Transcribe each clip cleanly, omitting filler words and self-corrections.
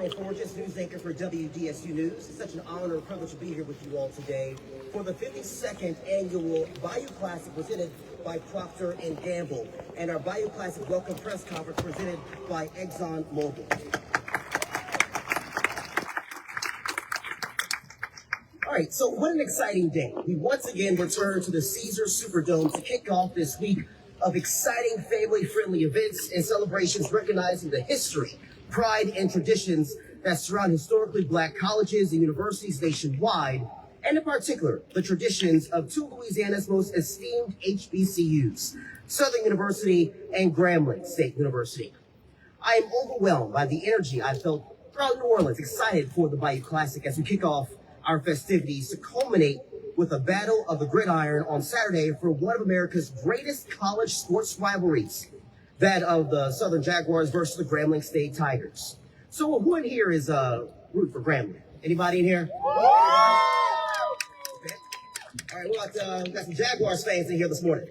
Forges, news anchor for WDSU News. It's such an honor and privilege to be here with you all today for the 52nd annual Bayou Classic presented by Procter & Gamble and our Bayou Classic Welcome Press Conference presented by ExxonMobil. All right, so what an exciting day. We once again return to the Caesars Superdome to kick off this week of exciting family-friendly events and celebrations recognizing the history, pride, and traditions that surround historically Black colleges and universities nationwide, and in particular, the traditions of two of Louisiana's most esteemed HBCUs, Southern University and Grambling State University. I am overwhelmed by the energy I felt throughout New Orleans, excited for the Bayou Classic as we kick off our festivities to culminate with a battle of the gridiron on Saturday for one of America's greatest college sports rivalries, that of the Southern Jaguars versus the Grambling State Tigers. So who in here is rooting for Grambling? Anybody in here? Okay. All right, we got some Jaguars fans in here this morning.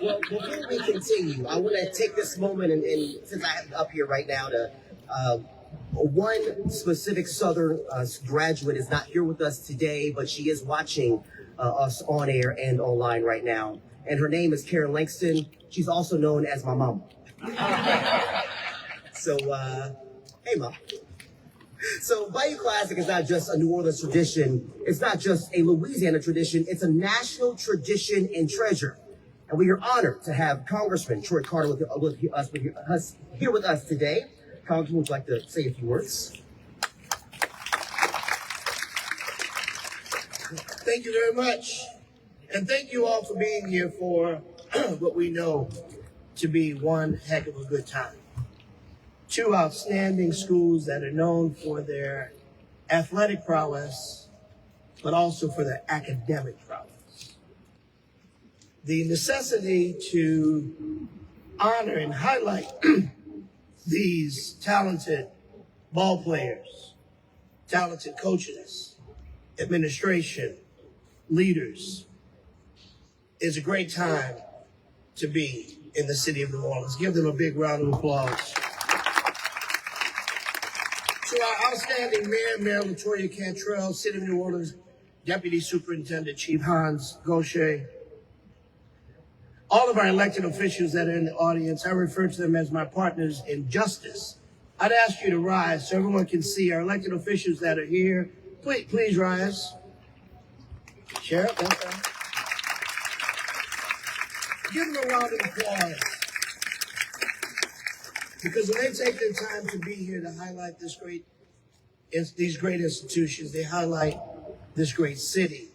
Well, before we continue, I want to take this moment, and since I have it up here right now, to one specific Southern graduate is not here with us today, but she is watching us on air and online right now. And her name is Karen Langston. She's also known as my mama. So, hey, Mom. So, Bayou Classic is not just a New Orleans tradition. It's not just a Louisiana tradition. It's a national tradition and treasure. And we are honored to have Congressman Troy Carter with us here with us today. Congressman, would you like to say a few words? Thank you very much. And thank you all for being here for what we know to be one heck of a good time. Two outstanding schools that are known for their athletic prowess, but also for their academic prowess. The necessity to honor and highlight these talented ball players, talented coaches, administration, leaders, is a great time to be in the city of New Orleans. Give them a big round of applause. To our outstanding mayor, Mayor Latoya Cantrell, City of New Orleans Deputy Superintendent Chief Hans Gaucher, all of our elected officials that are in the audience, I refer to them as my partners in justice. I'd ask you to rise so everyone can see our elected officials that are here. Please rise. Sheriff, okay. Give them a round of applause. Because when they take their time to be here to highlight these great institutions, they highlight this great city.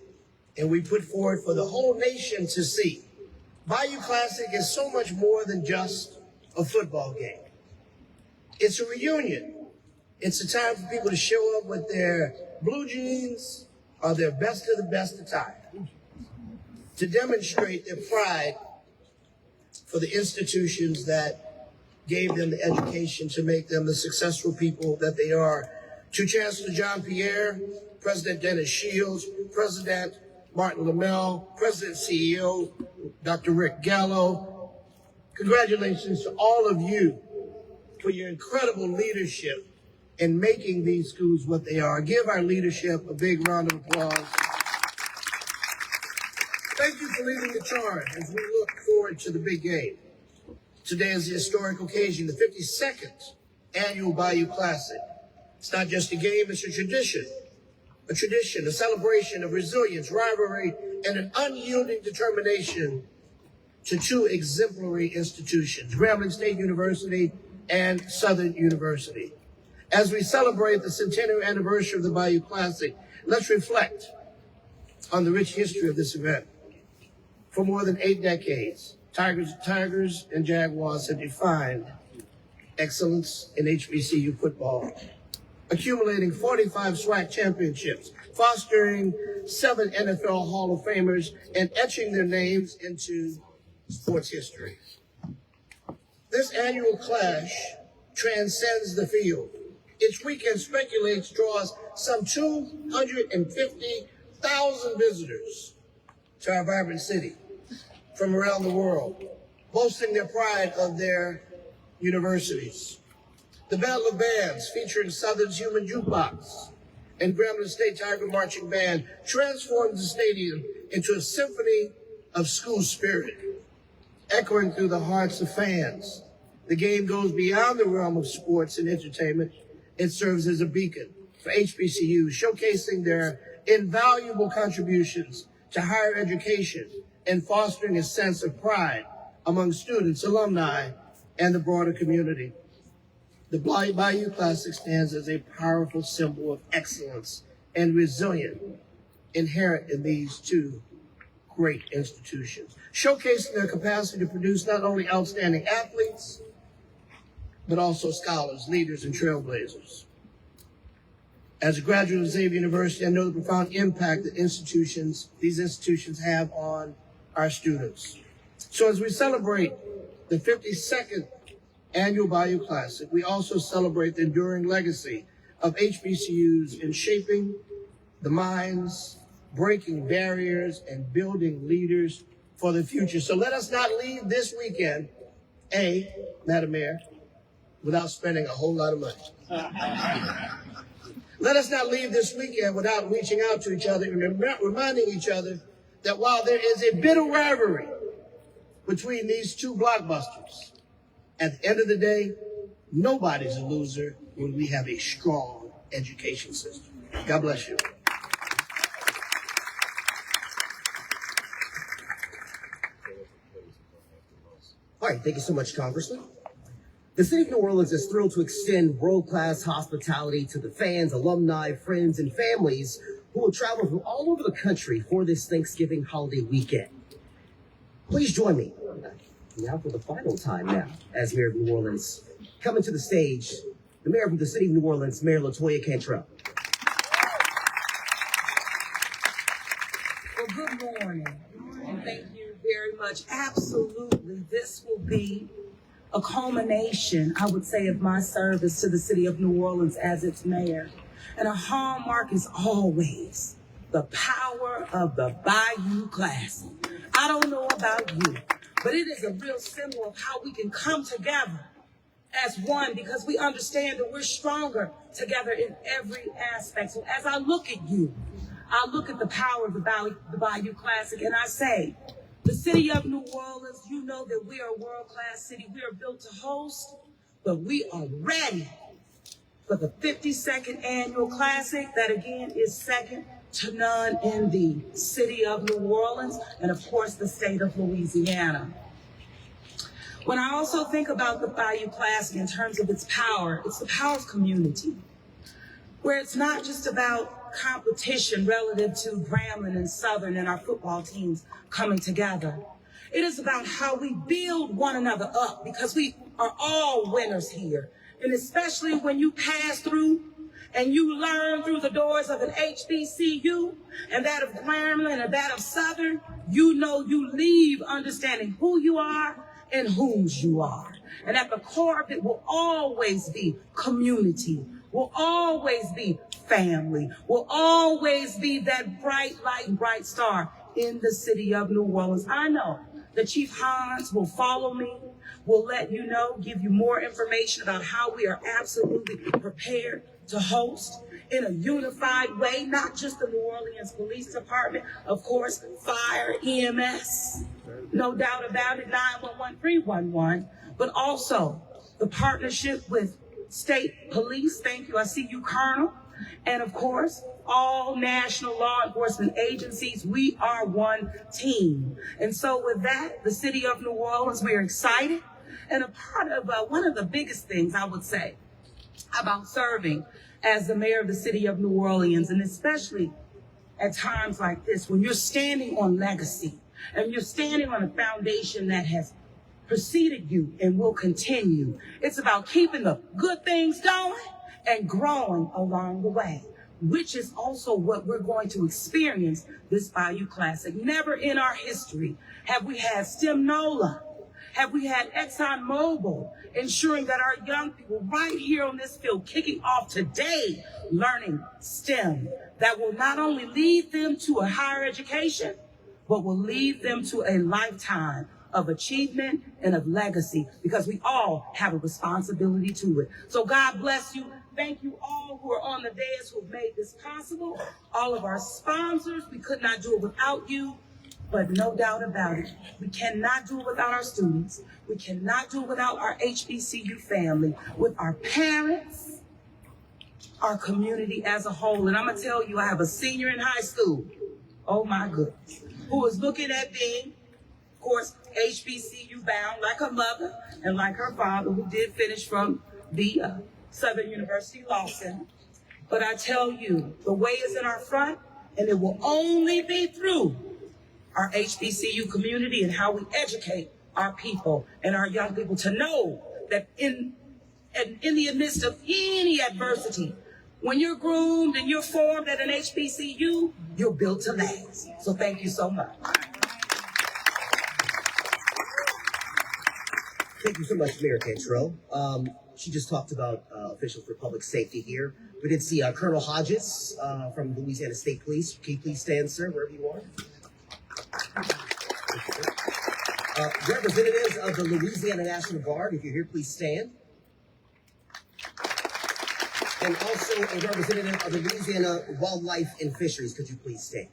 And we put forward for the whole nation to see. Bayou Classic is so much more than just a football game. It's a reunion. It's a time for people to show up with their blue jeans or their best of the best attire to demonstrate their pride for the institutions that gave them the education to make them the successful people that they are. To Chancellor John Pierre, President Dennis Shields, President Martin Lamel, President CEO Dr. Rick Gallo, congratulations to all of you for your incredible leadership in making these schools what they are. Give our leadership a big round of applause. Thank you for leading the charge as we look forward to the big game. Today is a historic occasion, the 52nd annual Bayou Classic. It's not just a game, it's a tradition, a celebration of resilience, rivalry, and an unyielding determination to two exemplary institutions, Grambling State University and Southern University. As we celebrate the centenary anniversary of the Bayou Classic, let's reflect on the rich history of this event. For more than 8 decades, Tigers and Jaguars have defined excellence in HBCU football, accumulating 45 SWAC championships, fostering 7 NFL Hall of Famers, and etching their names into sports history. This annual clash transcends the field. Each weekend speculates draws some 250,000 visitors to our vibrant city from around the world, boasting their pride of their universities. The Battle of Bands, featuring Southern's Human Jukebox and Grambling State Tiger Marching Band, transformed the stadium into a symphony of school spirit, echoing through the hearts of fans. The game goes beyond the realm of sports and entertainment. It serves as a beacon for HBCUs, showcasing their invaluable contributions to higher education and fostering a sense of pride among students, alumni, and the broader community. The Bayou Classic stands as a powerful symbol of excellence and resilience inherent in these two great institutions, showcasing their capacity to produce not only outstanding athletes, but also scholars, leaders, and trailblazers. As a graduate of Xavier University, I know the profound impact that these institutions have on our students. So as we celebrate the 52nd Annual Bayou Classic, we also celebrate the enduring legacy of HBCUs in shaping the minds, breaking barriers, and building leaders for the future. So let us not leave this weekend, Madam Mayor, without spending a whole lot of money. Let us not leave this weekend without reaching out to each other and reminding each other that while there is a bitter rivalry between these two blockbusters, at the end of the day, nobody's a loser when we have a strong education system. God bless you. All right, thank you so much, Congressman. The city of New Orleans is thrilled to extend world-class hospitality to the fans, alumni, friends, and families who will travel from all over the country for this Thanksgiving holiday weekend. Please join me now for the final time now as Mayor of New Orleans. Coming to the stage, the Mayor of the City of New Orleans, Mayor LaToya Cantrell. Well, good morning, and thank you very much. Absolutely, this will be a culmination, I would say, of my service to the City of New Orleans as its mayor. And a hallmark is always the power of the Bayou Classic. I don't know about you, but it is a real symbol of how we can come together as one, because we understand that we're stronger together in every aspect. So as I look at you, I look at the power of the Bayou Classic, and I say, the City of New Orleans, you know that we are a world-class city. We are built to host, but we are ready for the 52nd Annual Classic. That, again, is second to none in the City of New Orleans and, of course, the state of Louisiana. When I also think about the Bayou Classic in terms of its power, it's the power of community, where it's not just about competition relative to Grambling and Southern and our football teams coming together. It is about how we build one another up, because we are all winners here. And especially when you pass through and you learn through the doors of an HBCU and that of Grambling and that of Southern, you know you leave understanding who you are and whose you are. And at the core of it will always be community, will always be family, will always be that bright light and bright star in the City of New Orleans. I know that Chief Hans will follow me, will let you know, give you more information about how we are absolutely prepared to host in a unified way, not just the New Orleans Police Department, of course, fire, EMS, no doubt about it, 911, 311, but also the partnership with state police. Thank you. I see you, Colonel. And of course, all national law enforcement agencies. We are one team. And so with that, the City of New Orleans, we're excited. And a part of one of the biggest things I would say about serving as the mayor of the City of New Orleans, and especially at times like this, when you're standing on legacy and you're standing on a foundation that has preceded you and will continue, it's about keeping the good things going and growing along the way, which is also what we're going to experience this Bayou Classic. Never in our history have we had STEM NOLA, have we had ExxonMobil ensuring that our young people right here on this field kicking off today learning STEM that will not only lead them to a higher education, but will lead them to a lifetime of achievement and of legacy, because we all have a responsibility to it. So God bless you. Thank you all who are on the dais who have made this possible. All of our sponsors, we could not do it without you. But no doubt about it, we cannot do it without our students. We cannot do it without our HBCU family, with our parents, our community as a whole. And I'm going to tell you, I have a senior in high school, oh my goodness, who is looking at being, of course, HBCU bound, like her mother and like her father, who did finish from the Southern University Law Center. But I tell you, the way is in our front, and it will only be through our HBCU community and how we educate our people and our young people to know that in the midst of any adversity, when you're groomed and you're formed at an HBCU, you're built to last. So thank you so much. Thank you so much, Mayor Cantrell. She just talked about officials for public safety here. We did see Colonel Hodges from Louisiana State Police. Can you please stand, sir, wherever you are? Representatives of the Louisiana National Guard, if you're here, please stand. And also a representative of the Louisiana Wildlife and Fisheries, could you please stand?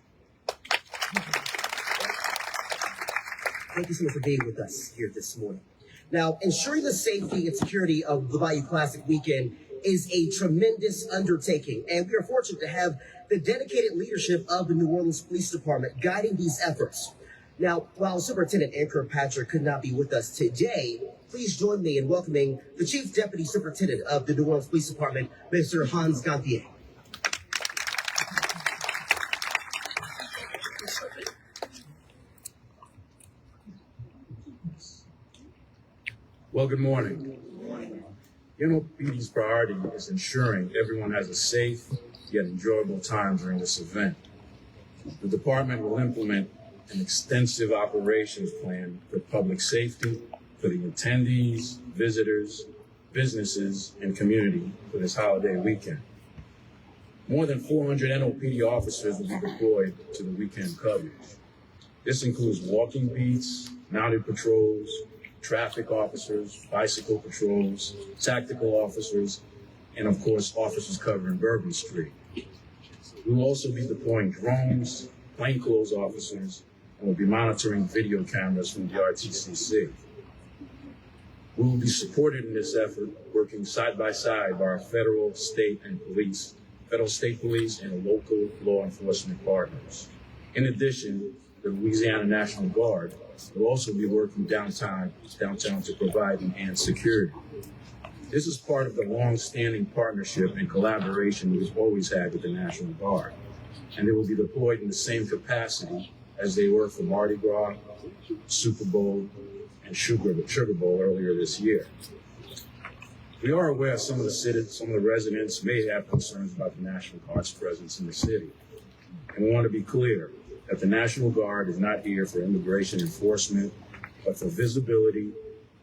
Thank you so much for being with us here this morning. Now, ensuring the safety and security of the Bayou Classic weekend is a tremendous undertaking, and we are fortunate to have the dedicated leadership of the New Orleans Police Department guiding these efforts. Now, while Superintendent Ann Kirkpatrick could not be with us today, please join me in welcoming the Chief Deputy Superintendent of the New Orleans Police Department, Mr. Hans Gantier. Well, good morning. NOPD's priority is ensuring everyone has a safe yet enjoyable time during this event. The department will implement an extensive operations plan for public safety for the attendees, visitors, businesses, and community for this holiday weekend. More than 400 NOPD officers will be deployed to the weekend coverage. This includes walking beats, mounted patrols, traffic officers, bicycle patrols, tactical officers, and of course, officers covering Bourbon Street. We will also be deploying drones, plainclothes officers, and we'll be monitoring video cameras from the RTCC. We will be supported in this effort, working side by side by our federal, state state police, and local law enforcement partners. In addition, the Louisiana National Guard will also be working downtown to provide enhanced security. This is part of the long-standing partnership and collaboration we've always had with the National Guard, and they will be deployed in the same capacity as they were for Mardi Gras, Super Bowl, and Sugar Bowl earlier this year. We are aware some of the residents may have concerns about the National Guard's presence in the city, and we want to be clear that the National Guard is not here for immigration enforcement, but for visibility,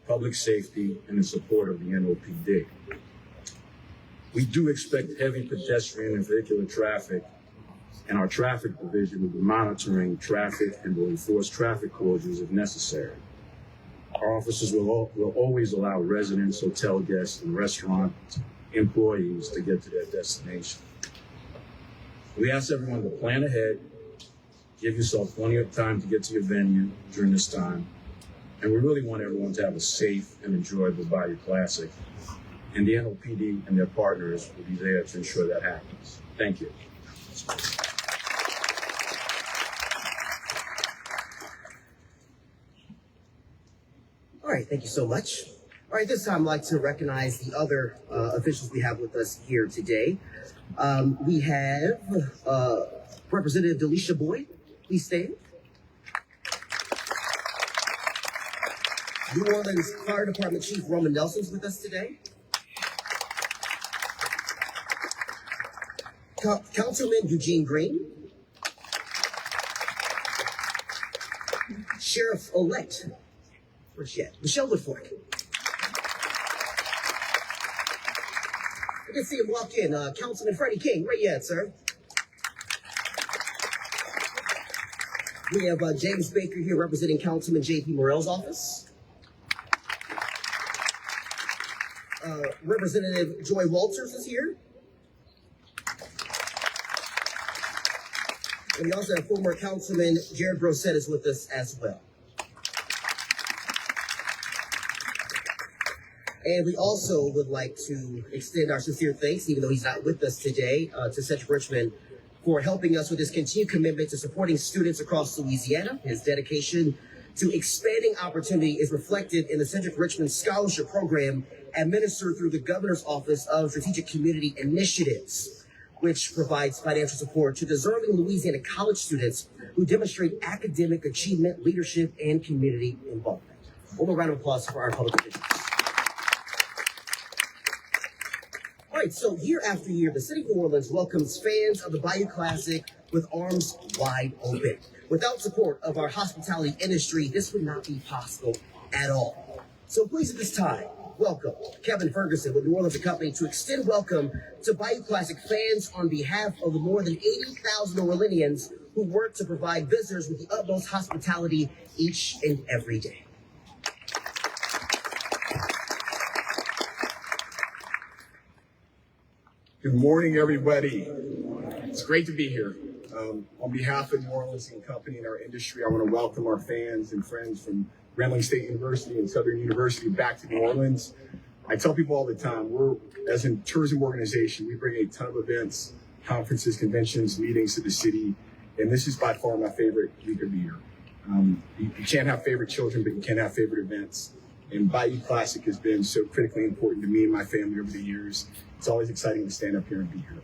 public safety, and in support of the NOPD. We do expect heavy pedestrian and vehicular traffic, and our traffic division will be monitoring traffic and will enforce traffic closures if necessary. Our officers will always allow residents, hotel guests, and restaurant employees to get to their destination. We ask everyone to plan ahead, give yourself plenty of time to get to your venue during this time, and we really want everyone to have a safe and enjoyable Bayou Classic, and the NOPD and their partners will be there to ensure that happens. Thank you. All right, thank you so much. All right, this time I'd like to recognize the other officials we have with us here today. We have Representative Delisha Boyd. Please stand. New Orleans Fire Department Chief Roman Nelson's with us today. Councilman Eugene Green. Sheriff-elect, where's she at? Michelle Woodfork. I can see him walk in. Councilman Freddie King, where you at, sir? We have James Baker here representing Councilman J.P. Morrell's office. Representative Joy Walters is here. And we also have former Councilman Jared Brosette is with us as well. And we also would like to extend our sincere thanks, even though he's not with us today, to Cedric Richmond for helping us with his continued commitment to supporting students across Louisiana. His dedication to expanding opportunity is reflected in the Cedric Richmond Scholarship Program administered through the Governor's Office of Strategic Community Initiatives, which provides financial support to deserving Louisiana college students who demonstrate academic achievement, leadership, and community involvement. One more round of applause for our public officials. All right, so year after year, the city of New Orleans welcomes fans of the Bayou Classic with arms wide open. Without support of our hospitality industry, this would not be possible at all. So please at this time, welcome Kevin Ferguson with New Orleans & Company to extend welcome to Bayou Classic fans on behalf of the more than 80,000 Orleanians who work to provide visitors with the utmost hospitality each and every day. Good morning, everybody. It's great to be here. On behalf of New Orleans & Company and our industry, I want to welcome our fans and friends from Grambling State University and Southern University back to New Orleans. I tell people all the time, as a tourism organization, we bring a ton of events, conferences, conventions, meetings to the city, and this is by far my favorite week of the year. You can't have favorite children, but you can have favorite events. And Bayou Classic has been so critically important to me and my family over the years. It's always exciting to stand up here and be here.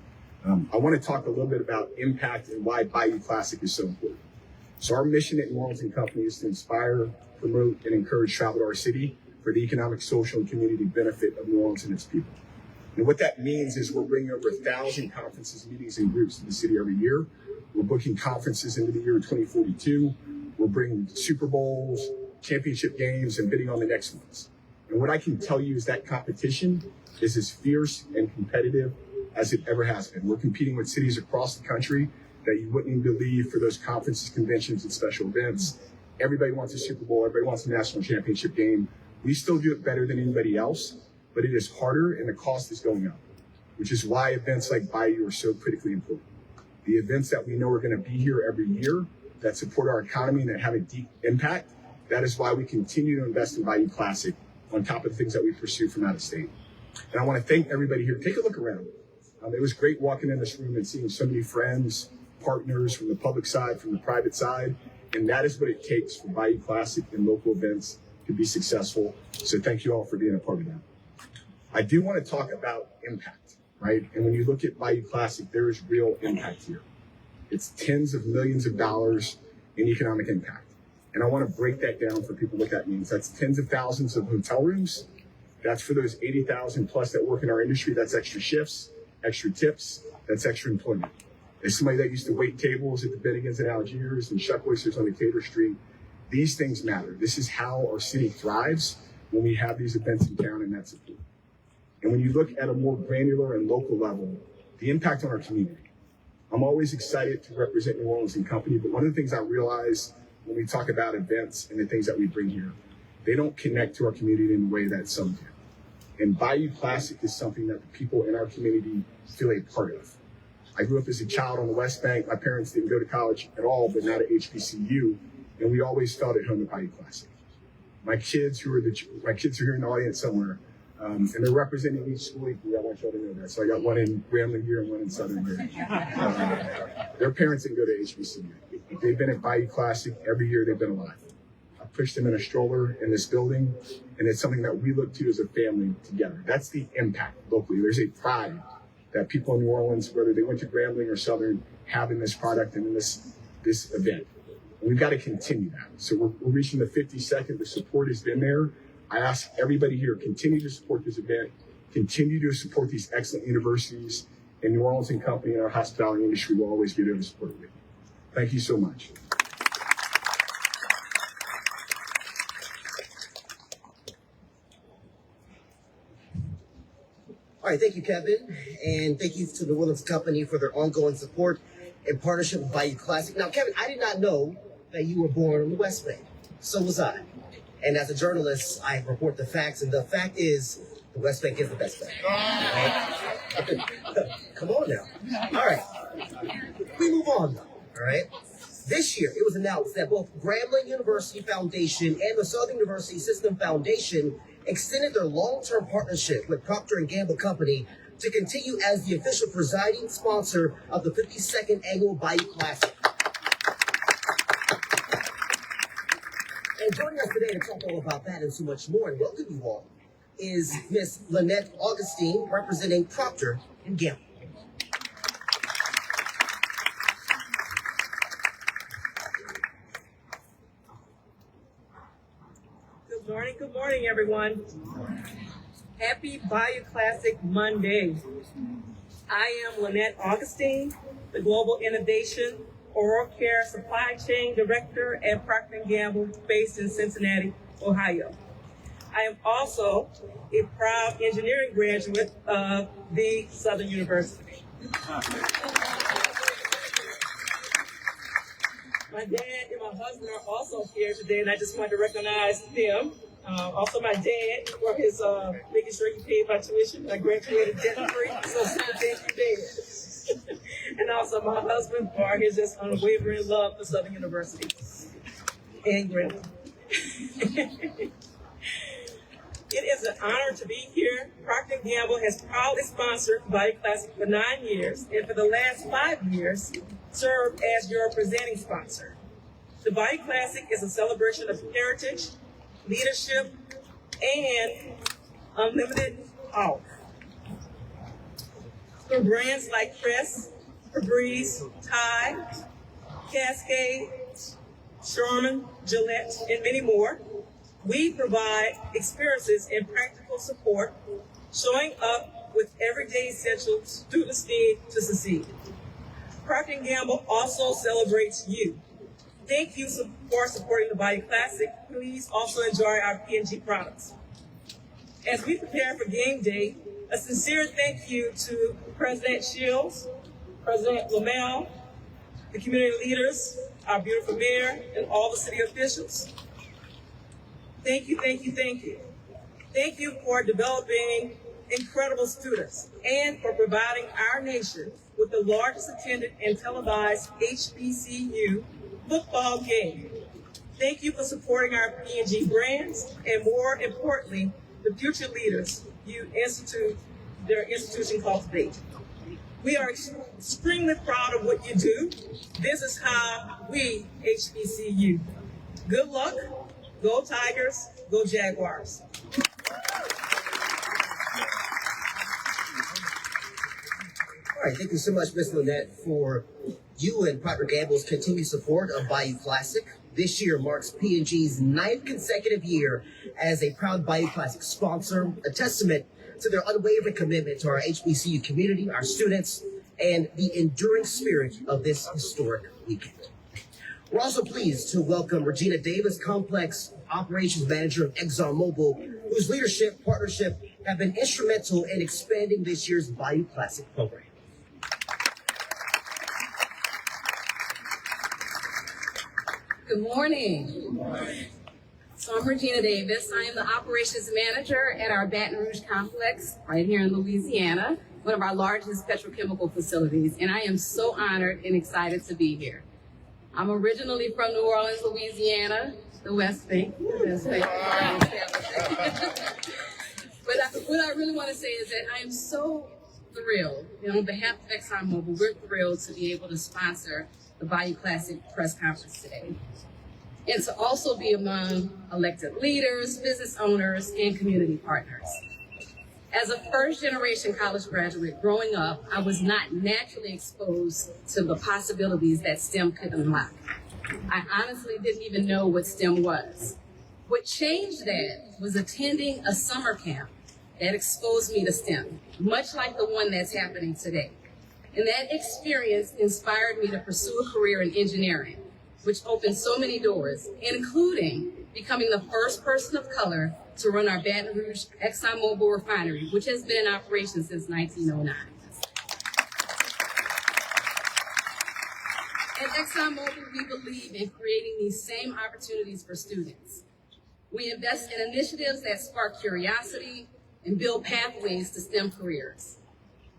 I want to talk a little bit about impact and why Bayou Classic is so important. So our mission at New Orleans & Company is to inspire, promote, and encourage travel to our city for the economic, social, and community benefit of New Orleans and its people. And what that means is we're bringing over 1,000 conferences, meetings, and groups to the city every year. We're booking conferences into the year 2042. We're bringing Super Bowls, championship games, and bidding on the next ones. And what I can tell you is that competition is as fierce and competitive as it ever has been. We're competing with cities across the country that you wouldn't even believe for those conferences, conventions, and special events. Everybody wants a Super Bowl. Everybody wants a national championship game. We still do it better than anybody else, but it is harder and the cost is going up, which is why events like Bayou are so critically important. The events that we know are going to be here every year that support our economy and that have a deep impact, that is why we continue to invest in Bayou Classic on top of the things that we pursue from out of state. And I want to thank everybody here. Take a look around. It was great walking in this room and seeing so many friends, partners from the public side, from the private side. And that is what it takes for Bayou Classic and local events to be successful. So thank you all for being a part of that. I do want to talk about impact, right? And when you look at Bayou Classic, there is real impact here. It's tens of millions of dollars in economic impact. And I want to break that down for people what that means. That's tens of thousands of hotel rooms. That's for those 80,000 plus that work in our industry. That's extra shifts, extra tips. That's extra employment. As somebody that used to wait tables at the Bennigan's and Algiers and shuck oysters on Decatur Street, these things matter. This is how our city thrives when we have these events in town and that support. And when you look at a more granular and local level, the impact on our community. I'm always excited to represent New Orleans & Company, but one of the things I realize when we talk about events and the things that we bring here, they don't connect to our community in the way that some do. And Bayou Classic is something that the people in our community feel a part of. I grew up as a child on the West Bank. My parents didn't go to college at all, but not at HBCU, and we always felt at home at Bayou Classic. My kids are here in the audience somewhere, and they're representing each school equally. I want y'all to know that. So I got one in Grambling here and one in Southern here. Their parents didn't go to HBCU. They've been at Bayou Classic every year they've been alive. I pushed them in a stroller in this building, and it's something that we look to as a family together. That's the impact locally. There's a pride that people in New Orleans, whether they went to Grambling or Southern, have in this product and in this event. And we've got to continue that. So we're reaching the 52nd. The support has been there. I ask everybody here, continue to support this event, continue to support these excellent universities, and New Orleans & Company and our hospitality industry will always be there to support you. Thank you so much. All right, thank you, Kevin, and thank you to the Orleans Company for their ongoing support and partnership with Bayou Classic. Now, Kevin, I did not know that you were born on the West Bank. So was I. And as a journalist, I report the facts, and the fact is, the West Bank is the best bank. Right? Come on now. All right. We move on, though. All right. This year, it was announced that both Grambling University Foundation and the Southern University System Foundation extended their long-term partnership with Procter & Gamble Company to continue as the official presiding sponsor of the 52nd Annual Bayou Classic. And joining us today to talk all about that and so much more and welcome you all is Miss Lynette Augustine, representing Procter & Gamble. Good morning, everyone. Happy Bayou Classic Monday. I am Lynette Augustine, the Global Innovation Oral Care Supply Chain Director at Procter & Gamble, based in Cincinnati, Ohio. I am also a proud engineering graduate of the Southern University. My dad and my husband are also here today, and I just wanted to recognize them. Also, my dad for his making sure he paid my tuition. I graduated debt-free, so thank you, Dad. And also my husband for his just unwavering love for Southern University and Grambling. It is an honor to be here. Procter & Gamble has proudly sponsored Bayou Classic for 9 years, and for the last 5 years, served as your presenting sponsor. The Bayou Classic is a celebration of heritage, leadership, and unlimited power. From brands like Crest, Febreze, Tide, Cascade, Sherman, Gillette, and many more, we provide experiences and practical support, showing up with everyday essentials students need to succeed. Procter & Gamble also celebrates you. Thank you for supporting the Bayou Classic. Please also enjoy our P&G products. As we prepare for game day, a sincere thank you to President Shields, President Lamel, the community leaders, our beautiful mayor, and all the city officials. Thank you, thank you, thank you. Thank you for developing incredible students and for providing our nation with the largest attended and televised HBCU football game. Thank you for supporting our P&G brands and, more importantly, the future leaders their institution cultivate. We are extremely proud of what you do. This is how we HBCU. Good luck. Go Tigers. Go Jaguars. All right, thank you so much, Ms. Lynette, for you and Procter & Gamble's continued support of Bayou Classic. This year marks P&G's 9th consecutive year as a proud Bayou Classic sponsor, a testament to their unwavering commitment to our HBCU community, our students, and the enduring spirit of this historic weekend. We're also pleased to welcome Regina Davis, Complex Operations Manager of ExxonMobil, whose leadership, partnership have been instrumental in expanding this year's Bayou Classic program. Good morning. So I'm Regina Davis. I am the operations manager at our Baton Rouge complex right here in Louisiana, one of our largest petrochemical facilities, and I am so honored and excited to be here. I'm originally from New Orleans, Louisiana, the West Bank. But what I really want to say is that I am so thrilled, and on behalf of ExxonMobil, we're thrilled to be able to sponsor the Bayou Classic press conference today, and to also be among elected leaders, business owners, and community partners. As a first-generation college graduate growing up, I was not naturally exposed to the possibilities that STEM could unlock. I honestly didn't even know what STEM was. What changed that was attending a summer camp that exposed me to STEM, much like the one that's happening today. And that experience inspired me to pursue a career in engineering, which opened so many doors, including becoming the first person of color to run our Baton Rouge ExxonMobil refinery, which has been in operation since 1909. At ExxonMobil, we believe in creating these same opportunities for students. We invest in initiatives that spark curiosity and build pathways to STEM careers.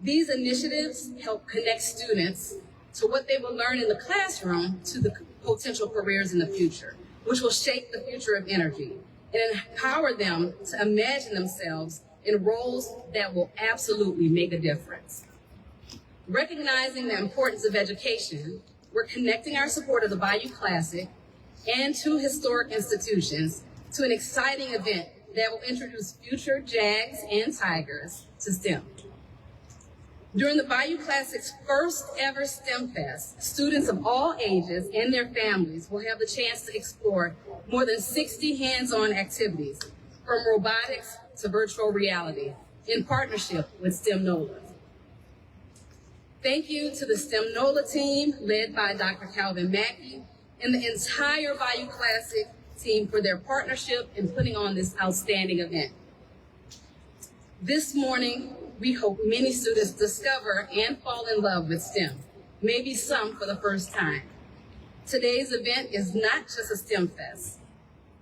These initiatives help connect students to what they will learn in the classroom to the potential careers in the future, which will shape the future of energy and empower them to imagine themselves in roles that will absolutely make a difference. Recognizing the importance of education, we're connecting our support of the Bayou Classic and two historic institutions to an exciting event that will introduce future Jags and Tigers to STEM. During the Bayou Classic's first ever STEM Fest, students of all ages and their families will have the chance to explore more than 60 hands-on activities, from robotics to virtual reality, in partnership with STEM NOLA. Thank you to the STEM NOLA team, led by Dr. Calvin Mackey, and the entire Bayou Classic team for their partnership in putting on this outstanding event. This morning, we hope many students discover and fall in love with STEM, maybe some for the first time. Today's event is not just a STEM fest.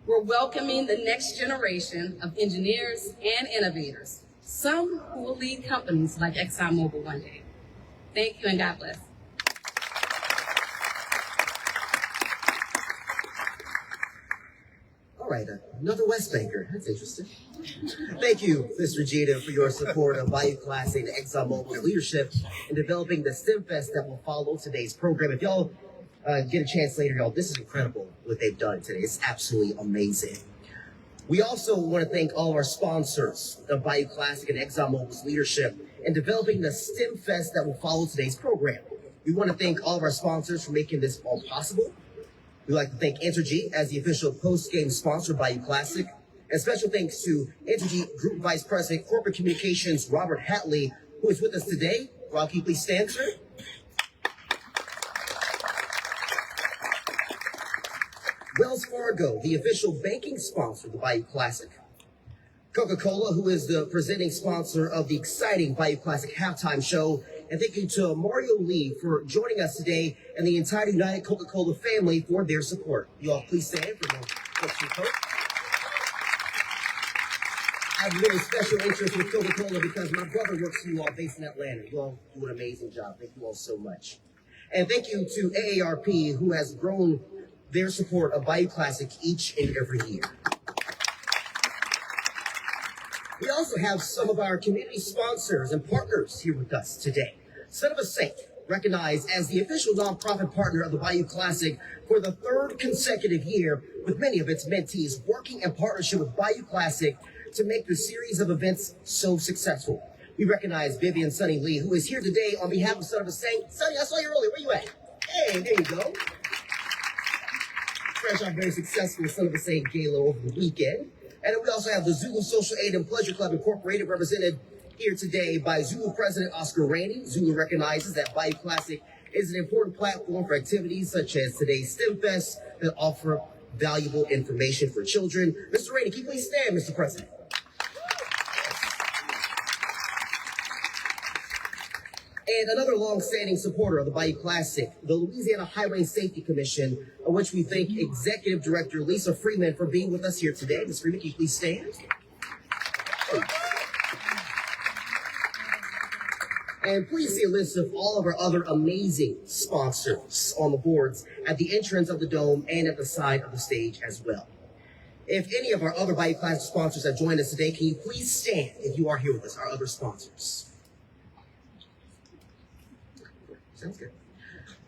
We're welcoming the next generation of engineers and innovators, some who will lead companies like ExxonMobil one day. Thank you and God bless. All right, another West Banker. That's interesting. Thank you, Ms. Regina, for your support of Bayou Classic and ExxonMobil's leadership in developing the STEM Fest that will follow today's program. If y'all get a chance later, y'all, this is incredible what they've done today. It's absolutely amazing. We also want to thank all of our sponsors of Bayou Classic and ExxonMobil's leadership in developing the STEM Fest that will follow today's program. We want to thank all of our sponsors for making this all possible. We'd like to thank Entergy as the official post-game sponsor of Bayou Classic. And special thanks to Entergy Group Vice President Corporate Communications, Robert Hatley, who is with us today. Rob, can you please stand, sir? Wells Fargo, the official banking sponsor of the Bayou Classic. Coca-Cola, who is the presenting sponsor of the exciting Bayou Classic halftime show. And thank you to Mario Lee for joining us today and the entire United Coca-Cola family for their support. You all please stand for the Coke. I have a very special interest with Coca-Cola because my brother works for you all based in Atlanta. You all do an amazing job. Thank you all so much. And thank you to AARP, who has grown their support of Bayou Classic each and every year. We also have some of our community sponsors and partners here with us today. Son of a Saint, recognized as the official nonprofit partner of the Bayou Classic for the third consecutive year, with many of its mentees working in partnership with Bayou Classic to make the series of events so successful. We recognize Vivian Sunny Lee, who is here today on behalf of Son of a Saint. Sunny, I saw you earlier. Where you at? Hey, there you go. Fresh our very successful Son of a Saint Gala over the weekend. And then we also have the Zulu Social Aid and Pleasure Club Incorporated, represented here today by Zulu President Oscar Rainey. Zulu recognizes that Bayou Classic is an important platform for activities such as today's STEM Fest that offer valuable information for children. Mr. Rainey, can you please stand, Mr. President? And another long-standing supporter of the Bayou Classic, the Louisiana Highway Safety Commission, of which we thank Executive Director Lisa Freeman for being with us here today. Ms. Freeman, can you please stand? And please see a list of all of our other amazing sponsors on the boards at the entrance of the dome and at the side of the stage as well. If any of our other Bayou Classic sponsors have joined us today, can you please stand if you are here with us, our other sponsors? Sounds good.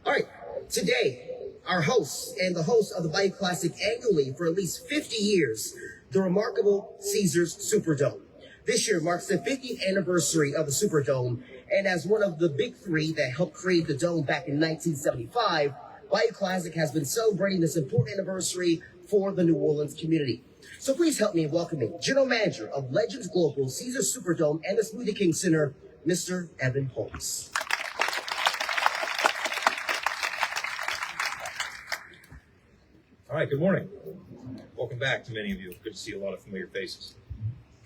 All right, today, our hosts and the hosts of the Bayou Classic annually for at least 50 years, the remarkable Caesars Superdome. This year marks the 50th anniversary of the Superdome, and as one of the big three that helped create the dome back in 1975, Bayou Classic has been celebrating this important anniversary for the New Orleans community. So please help me in welcoming General Manager of Legends Global, Caesars Superdome, and the Smoothie King Center, Mr. Evan Holmes. All right, good morning. Welcome back to many of you. Good to see a lot of familiar faces.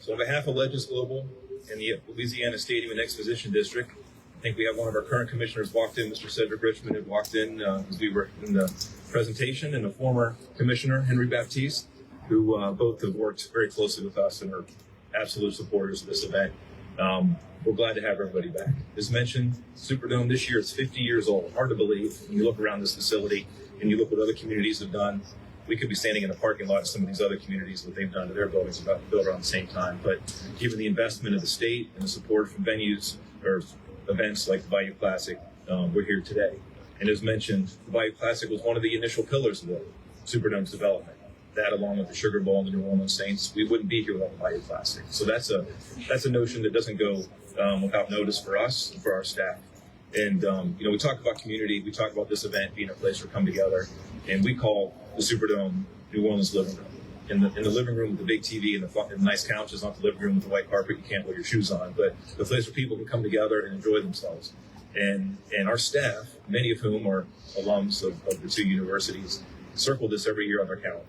So on behalf of Legends Global and the Louisiana Stadium and Exposition District, think we have one of our current commissioners walked in. Mr. Cedric Richmond had walked in as we were in the presentation, and a former commissioner, Henry Baptiste, who both have worked very closely with us and are absolute supporters of this event. We're glad to have everybody back. As mentioned, Superdome this year is 50 years old. Hard to believe when you look around this facility and you look what other communities have done. We could be standing in a parking lot of some of these other communities, what they've done to their buildings about to build around the same time. But given the investment of the state and the support from venues or events like the Bayou Classic, we're here today. And as mentioned, the Bayou Classic was one of the initial pillars of the Superdome's development. That, along with the Sugar Bowl and the New Orleans Saints, we wouldn't be here without the Bayou Classic. So that's a notion that doesn't go without notice for us and for our staff. And we talk about community, we talk about this event being a place where we come together, and we call the Superdome New Orleans living room. In the living room with the big TV and the nice couches, not the living room with the white carpet you can't wear your shoes on, but the place where people can come together and enjoy themselves. And our staff, many of whom are alums of the two universities, circle this every year on their calendar.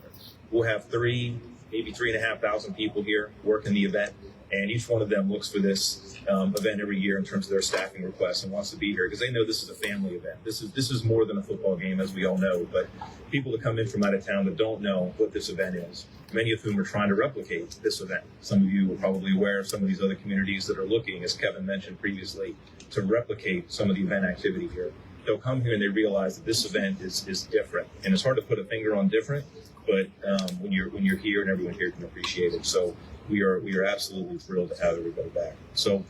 We'll have maybe 3,500 people here working the event, and each one of them looks for this event every year in terms of their staffing requests and wants to be here because they know this is a family event. This is more than a football game, as we all know, but people that come in from out of town that don't know what this event is, many of whom are trying to replicate this event. Some of you are probably aware of some of these other communities that are looking, as Kevin mentioned previously, to replicate some of the event activity here. They'll come here and they realize that this event is different, and it's hard to put a finger on different, but when you're here and everyone here can appreciate it. So we are absolutely thrilled to have everybody back. So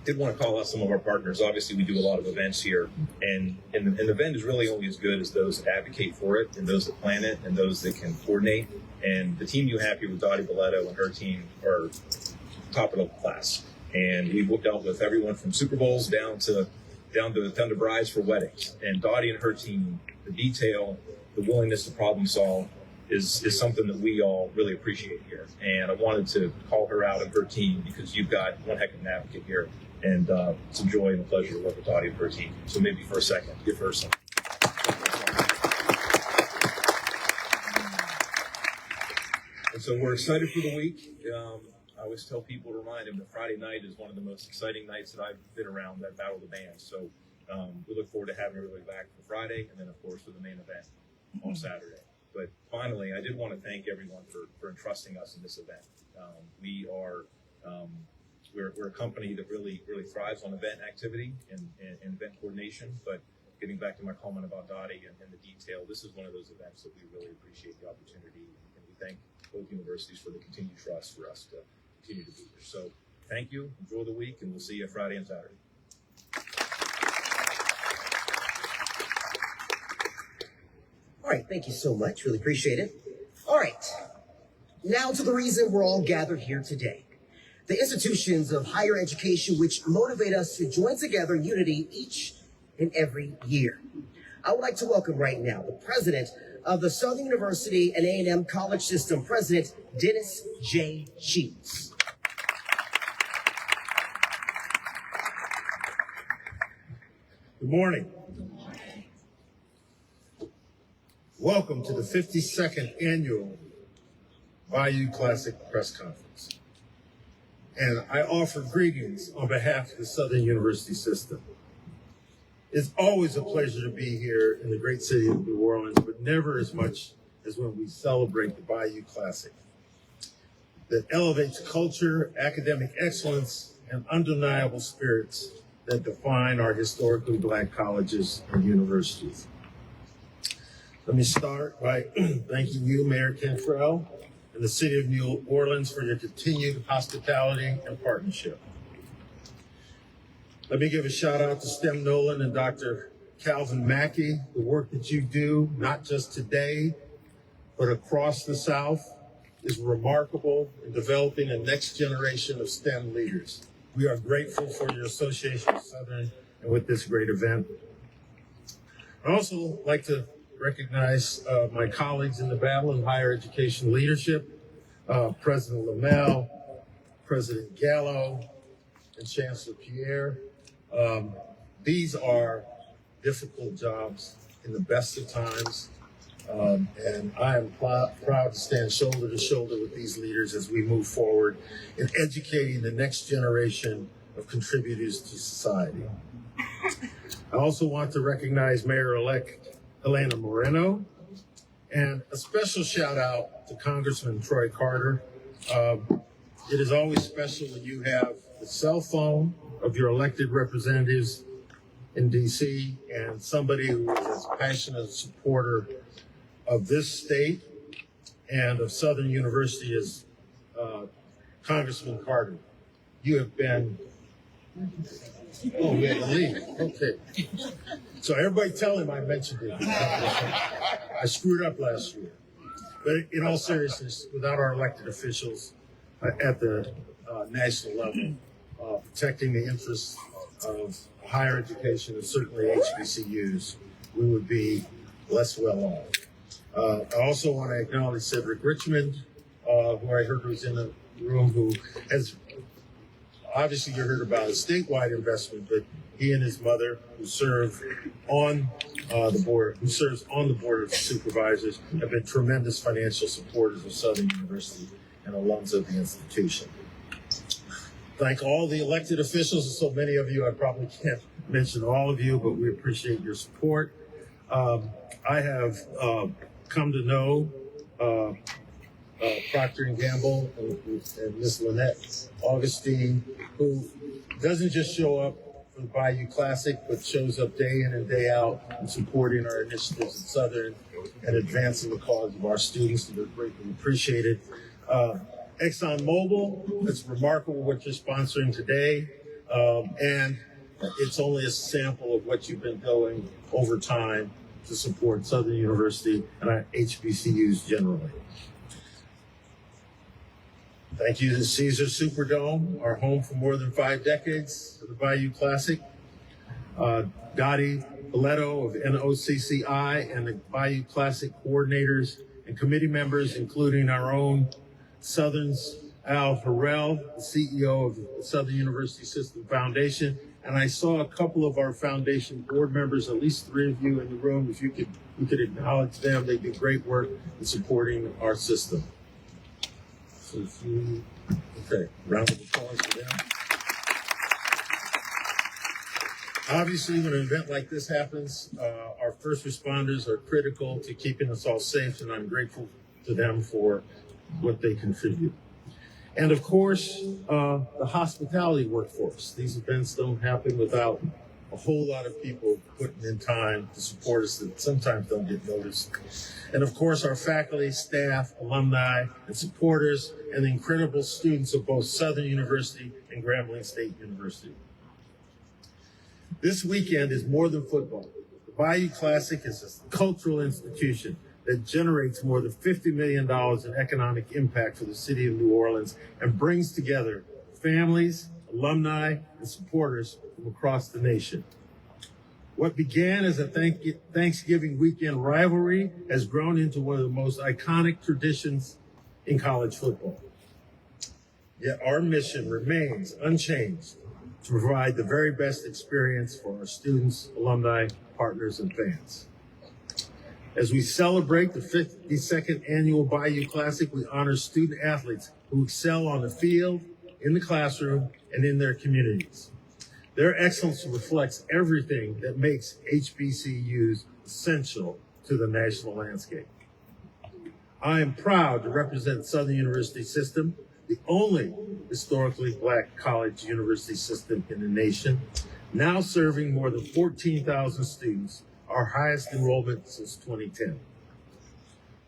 did want to call out some of our partners. Obviously, we do a lot of events here, and an event is really only as good as those that advocate for it, and those that plan it, and those that can coordinate. And the team you have here with Dottie Boletto and her team are top of the class. And we've dealt with everyone from Super Bowls down to brides for weddings. And Dottie and her team, the detail, the willingness to problem solve is something that we all really appreciate here. And I wanted to call her out and her team because you've got one heck of an advocate here. And it's a joy and a pleasure to work with Dottie and her team. So maybe for a second, give her some. And so we're excited for the week. I always tell people to remind them that Friday night is one of the most exciting nights that I've been around, that Battle of the Bands. So we look forward to having everybody back for Friday, and then, of course, for the main event on Saturday. But finally, I did want to thank everyone for entrusting us in this event. We're a company that really thrives on event activity and event coordination. But getting back to my comment about Dottie and the detail, this is one of those events that we really appreciate the opportunity, and we thank both universities for the continued trust for us to continue to be here. So thank you, enjoy the week, and we'll see you Friday and Saturday. All right, thank you so much. Really appreciate it. All right, now to the reason we're all gathered here today. The institutions of higher education which motivate us to join together in unity each and every year. I would like to welcome right now the president of the Southern University and A&M College System, President Dennis J. Sheets. Good morning. Welcome to the 52nd annual Bayou Classic Press Conference. And I offer greetings on behalf of the Southern University system. It's always a pleasure to be here in the great city of New Orleans, but never as much as when we celebrate the Bayou Classic that elevates culture, academic excellence, and undeniable spirits that define our historically Black colleges and universities. Let me start by thanking you, Mayor Cantrell, and the City of New Orleans for your continued hospitality and partnership. Let me give a shout out to STEM Nolan and Dr. Calvin Mackey. The work that you do, not just today, but across the South, is remarkable in developing a next generation of STEM leaders. We are grateful for your association with Southern and with this great event. I'd also like to recognize my colleagues in the battle in higher education leadership, President Lamel, President Gallo, and Chancellor Pierre. These are difficult jobs in the best of times, and I am proud to stand shoulder to shoulder with these leaders as we move forward in educating the next generation of contributors to society. I also want to recognize Mayor-elect Elena Moreno, and a special shout out to Congressman Troy Carter. It is always special when you have the cell phone of your elected representatives in DC and somebody who is as passionate a supporter of this state and of Southern University as Congressman Carter. You have been, oh, we had to leave. Okay. So everybody tell him I mentioned it. I screwed up last year. But in all seriousness, without our elected officials at the national level, protecting the interests of higher education and certainly HBCUs, we would be less well off. I also want to acknowledge Cedric Richmond, who I heard was in the room, who has, obviously you heard about a statewide investment, but he and his mother, who serve on the board, who serves on the board of supervisors, have been tremendous financial supporters of Southern University and alums of the institution. Thank all the elected officials, and so many of you, I probably can't mention all of you, but we appreciate your support. I have come to know Procter & Gamble and Ms. Lynette Augustine, who doesn't just show up for the Bayou Classic, but shows up day in and day out in supporting our initiatives at Southern and advancing the cause of our students. They're greatly appreciated. ExxonMobil, it's remarkable what you're sponsoring today, and it's only a sample of what you've been doing over time to support Southern University and our HBCUs generally. Thank you to Caesar Superdome, our home for more than 5 decades, for the Bayou Classic. Dottie Boletto of NOCCI and the Bayou Classic coordinators and committee members, including our own Southern's Al Harrell, the CEO of the Southern University System Foundation. And I saw a couple of our foundation board members, at least 3 of you in the room. If you could acknowledge them, they do great work in supporting our system. So okay, round of applause for them. Obviously, when an event like this happens, our first responders are critical to keeping us all safe, and I'm grateful to them for what they contribute. And of course, the hospitality workforce. These events don't happen without a whole lot of people putting in time to support us that sometimes don't get noticed. And of course, our faculty, staff, alumni, and supporters, and the incredible students of both Southern University and Grambling State University. This weekend is more than football. The Bayou Classic is a cultural institution that generates more than $50 million in economic impact for the city of New Orleans and brings together families, alumni, and supporters from across the nation. What began as a Thanksgiving weekend rivalry has grown into one of the most iconic traditions in college football. Yet our mission remains unchanged to provide the very best experience for our students, alumni, partners, and fans. As we celebrate the 52nd annual Bayou Classic, we honor student athletes who excel on the field, in the classroom, and in their communities. Their excellence reflects everything that makes HBCUs essential to the national landscape. I am proud to represent Southern University System, the only historically Black college university system in the nation, now serving more than 14,000 students, our highest enrollment since 2010.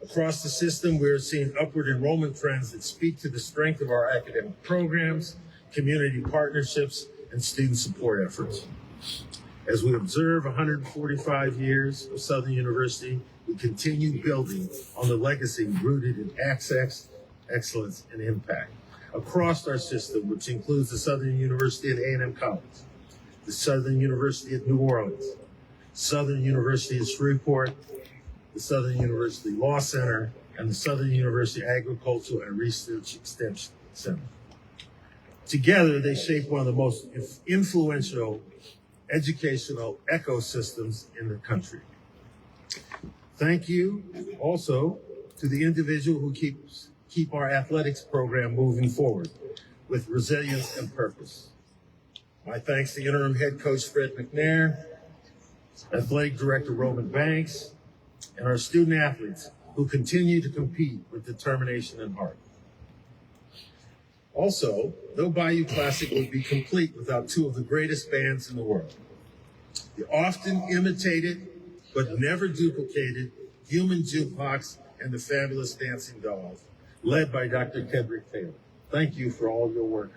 Across the system, we are seeing upward enrollment trends that speak to the strength of our academic programs, community partnerships, and student support efforts. As we observe 145 years of Southern University, we continue building on the legacy rooted in access, excellence, and impact across our system, which includes the Southern University and A&M College, the Southern University at New Orleans, Southern University at Shreveport, the Southern University Law Center, and the Southern University Agricultural and Research Extension Center. Together, they shape one of the most influential educational ecosystems in the country. Thank you also to the individual who keep our athletics program moving forward with resilience and purpose. My thanks to interim head coach Fred McNair, athletic director Roman Banks, and our student athletes who continue to compete with determination and heart. Also, no Bayou Classic would be complete without two of the greatest bands in the world. The often imitated, but never duplicated, Human Jukebox and the Fabulous Dancing Dolls, led by Dr. Kedrick Taylor. Thank you for all your work.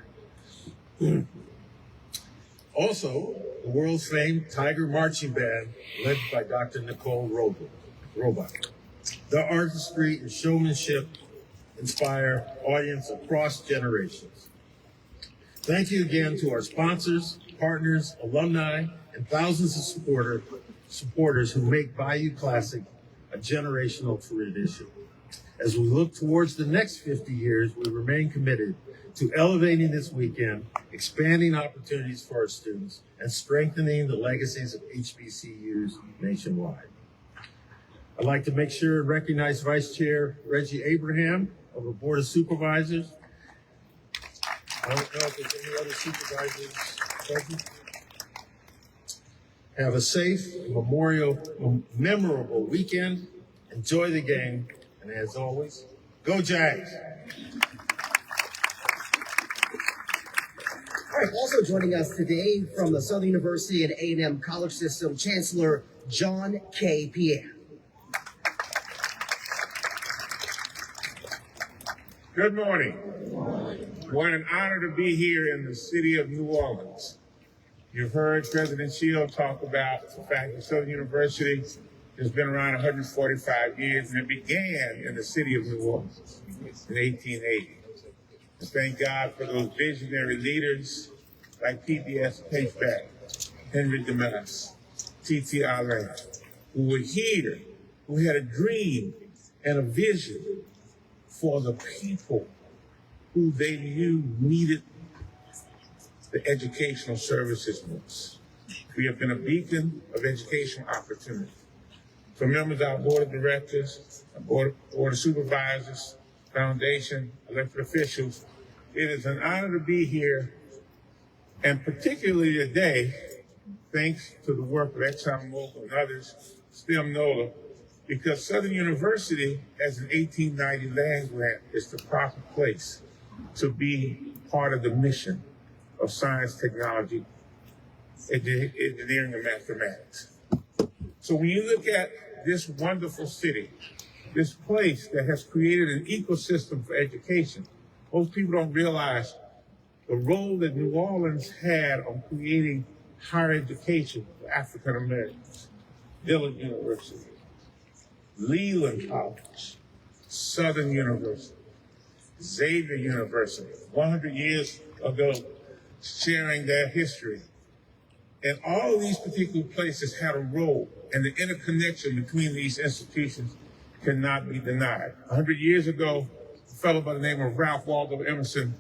Also, the world-famed Tiger Marching Band, led by Dr. Nicole Roebuck. The artistry and showmanship inspire audience across generations. Thank you again to our sponsors, partners, alumni, and thousands of supporters who make Bayou Classic a generational tradition. As we look towards the next 50 years, we remain committed to elevating this weekend, expanding opportunities for our students, and strengthening the legacies of HBCUs nationwide. I'd like to make sure and recognize Vice Chair Reggie Abraham of the Board of Supervisors. I don't know if there's any other supervisors present. Have a safe, memorable weekend. Enjoy the game. And as always, go Jags. All right, also joining us today from the Southern University and A&M College System, Chancellor John K. Pierre. Good morning. What an honor to be here in the city of New Orleans. You've heard President Shield talk about the fact that Southern University has been around 145 years, and it began in the city of New Orleans in 1880. And thank God for those visionary leaders like P.B.S. Pageback, Henry DeMass, T.T. Alain, who were here, who had a dream and a vision for the people who they knew needed the educational services most. We have been a beacon of educational opportunity. For members of our board of directors, our board of supervisors, foundation, elected officials, it is an honor to be here, and particularly today, thanks to the work of ExxonMobil and others, STEM NOLA, because Southern University, as an 1890 land grant, is the proper place to be part of the mission of science, technology, engineering, and mathematics. So when you look at this wonderful city, this place that has created an ecosystem for education, most people don't realize the role that New Orleans had on creating higher education for African Americans. Dillard University, Leland College, Southern University, Xavier University, 100 years ago, sharing their history. And all of these particular places had a role, and the interconnection between these institutions cannot be denied. 100 years ago, a fellow by the name of Ralph Waldo Emerson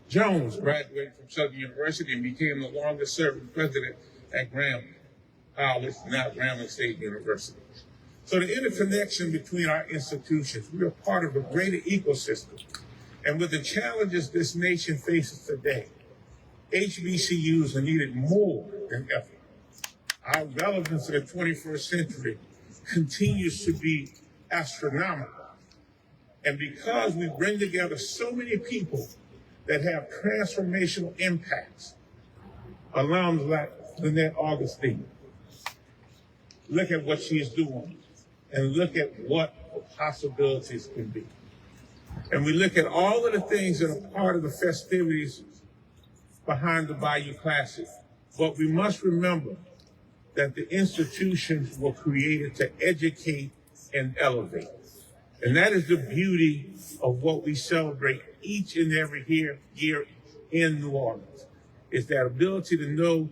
Jones graduated from Southern University and became the longest serving president at Grambling College, now Grambling State University. So the interconnection between our institutions, we are part of a greater ecosystem. And with the challenges this nation faces today, HBCUs are needed more than ever. Our relevance in the 21st century continues to be astronomical. And because we bring together so many people that have transformational impacts, alums like Lynette Augustine, look at what she's doing and look at what the possibilities can be. And we look at all of the things that are part of the festivities behind the Bayou Classic. But we must remember that the institutions were created to educate and elevate. And that is the beauty of what we celebrate each and every year in New Orleans, is that ability to know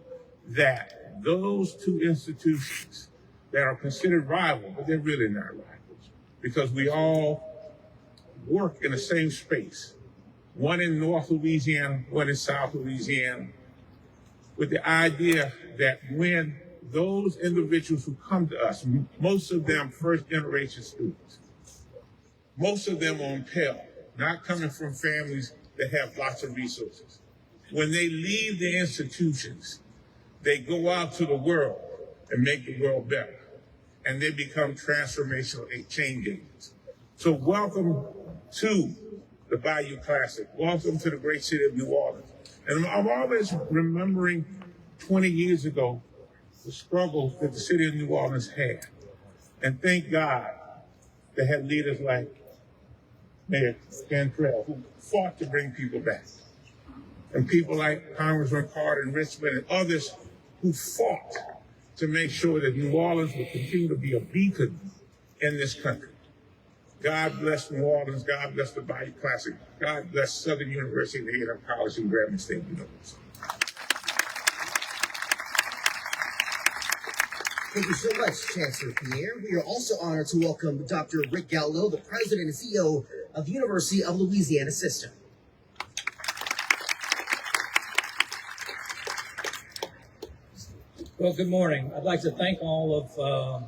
that those two institutions that are considered rival, but they're really not rivals, because we all work in the same space, one in North Louisiana, one in South Louisiana, with the idea that when those individuals who come to us, most of them first generation students, most of them on Pell, not coming from families that have lots of resources. when they leave the institutions, they go out to the world and make the world better. And they become transformational change agents. So welcome to the Bayou Classic. Welcome to the great city of New Orleans. And I'm always remembering 20 years ago, the struggles that the city of New Orleans had. And thank God they had leaders like Mayor Cantrell, who fought to bring people back. And people like Congressman Carter and Richmond and others who fought to make sure that New Orleans would continue to be a beacon in this country. God bless New Orleans. God bless the Bayou Classic. God bless Southern University and A&M College and Grambling State University. Thank you so much, Chancellor Pierre. We are also honored to welcome Dr. Rick Gallo, the President and CEO of the University of Louisiana System. Well, good morning. I'd like to thank all of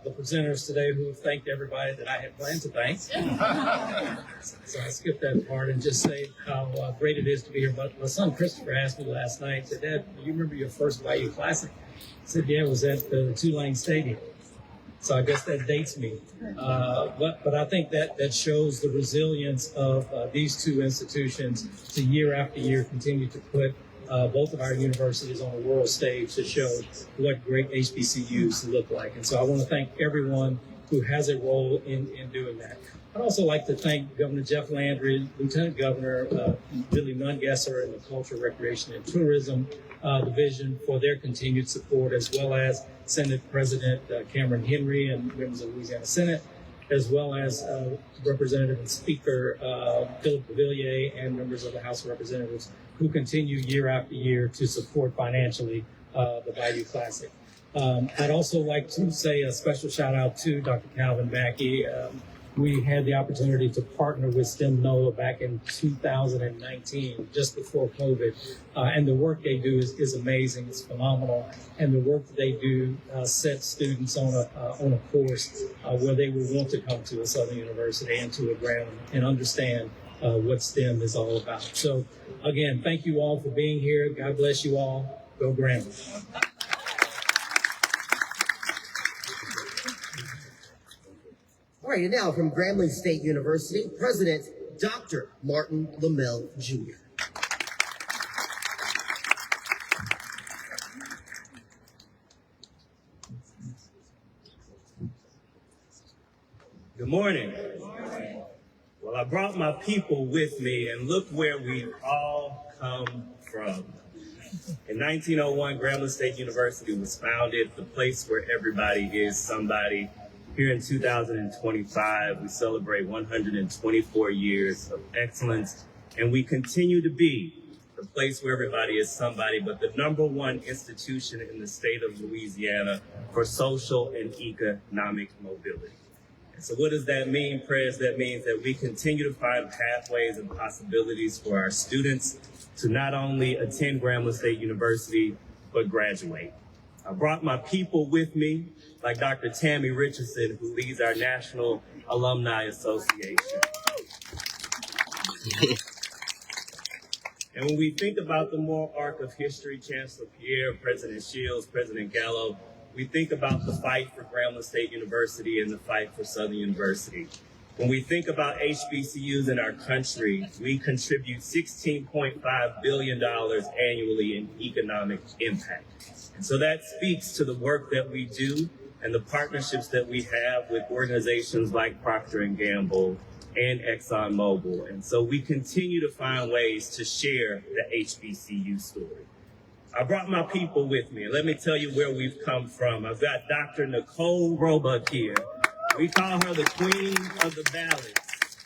the presenters today who have thanked everybody that I had planned to thank. So I skipped that part and just say how great it is to be here. But my son Christopher asked me last night, said, Dad, do you remember your first Bayou Classic? I said, yeah, it was at the Tulane Stadium. So I guess that dates me. But I think that shows the resilience of these two institutions to year after year continue to put both of our universities on the world stage to show what great HBCUs look like. And so I want to thank everyone who has a role in doing that. I'd also like to thank Governor Jeff Landry, Lieutenant Governor Billy Nungesser, and the Culture, Recreation, and Tourism Division for their continued support, as well as Senate President Cameron Henry and members of the Louisiana Senate, as well as Representative and Speaker Philip Devilliers and members of the House of Representatives who continue year after year to support financially the Bayou Classic. I'd also like to say a special shout out to Dr. Calvin Mackey. We had the opportunity to partner with STEM NOLA back in 2019, just before COVID. And the work they do is amazing. It's phenomenal. And the work that they do sets students on a course where they will want to come to a Southern University and to a Grambling and understand what STEM is all about. So again, thank you all for being here. God bless you all. Go Grambling. All right, and now from Grambling State University, President Dr. Martin Lamel Jr. Good morning. Well, I brought my people with me, and look where we've all come from. In 1901, Grambling State University was founded, the place where everybody is somebody. Here in 2025, we celebrate 124 years of excellence, and we continue to be the place where everybody is somebody, but the #1 institution in the state of Louisiana for social and economic mobility. And so what does that mean, Prez? That means that we continue to find pathways and possibilities for our students to not only attend Grambling State University, but graduate. I brought my people with me, like Dr. Tammy Richardson, who leads our National Alumni Association. And when we think about the moral arc of history, Chancellor Pierre, President Shields, President Gallo, we think about the fight for Grambling State University and the fight for Southern University. When we think about HBCUs in our country, we contribute $16.5 billion annually in economic impact. And so that speaks to the work that we do and the partnerships that we have with organizations like Procter & Gamble and ExxonMobil. And so we continue to find ways to share the HBCU story. I brought my people with me, and let me tell you where we've come from. I've got Dr. Nicole Roebuck here. We call her the Queen of the Ballads,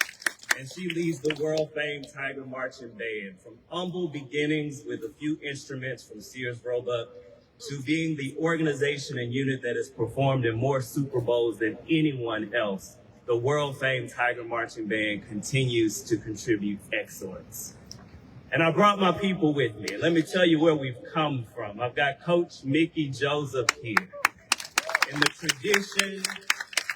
and she leads the world-famed Tiger Marching Band. From humble beginnings with a few instruments from Sears Roebuck to being the organization and unit that has performed in more Super Bowls than anyone else, the world-famed Tiger Marching Band continues to contribute excellence. And I brought my people with me. And let me tell you where we've come from. I've got Coach Mickey Joseph here. In the tradition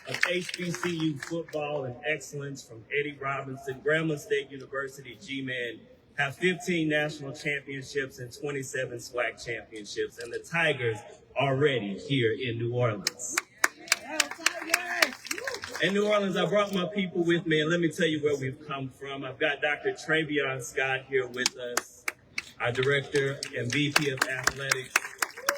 of HBCU football and excellence from Eddie Robinson, Grambling State University G-Man, have 15 national championships and 27 SWAC championships, and the Tigers are ready here in New Orleans. In New Orleans, I brought my people with me, and let me tell you where we've come from. I've got Dr. Travion Scott here with us, our Director and VP of Athletics,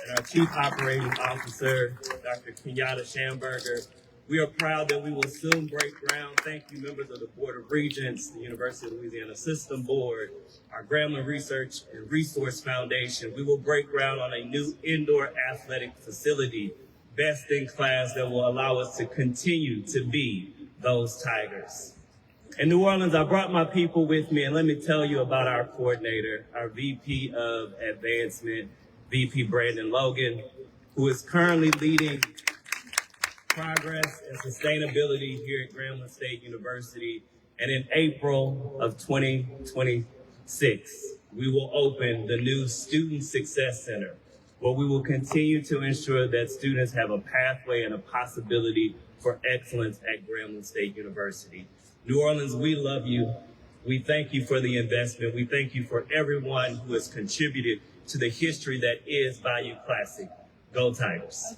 and our Chief Operating Officer, Dr. Kenyatta Schamberger. We are proud that we will soon break ground. Thank you, members of the Board of Regents, the University of Louisiana System Board, our Grambling Research and Resource Foundation. We will break ground on a new indoor athletic facility, best in class, that will allow us to continue to be those Tigers. In New Orleans, I brought my people with me, and let me tell you about our coordinator, our VP of Advancement, VP Brandon Logan, who is currently leading progress and sustainability here at Grambling State University. And in April of 2026, we will open the new Student Success Center, where we will continue to ensure that students have a pathway and a possibility for excellence at Grambling State University. New Orleans, we love you. We thank you for the investment. We thank you for everyone who has contributed to the history that is Bayou Classic. Go Tigers.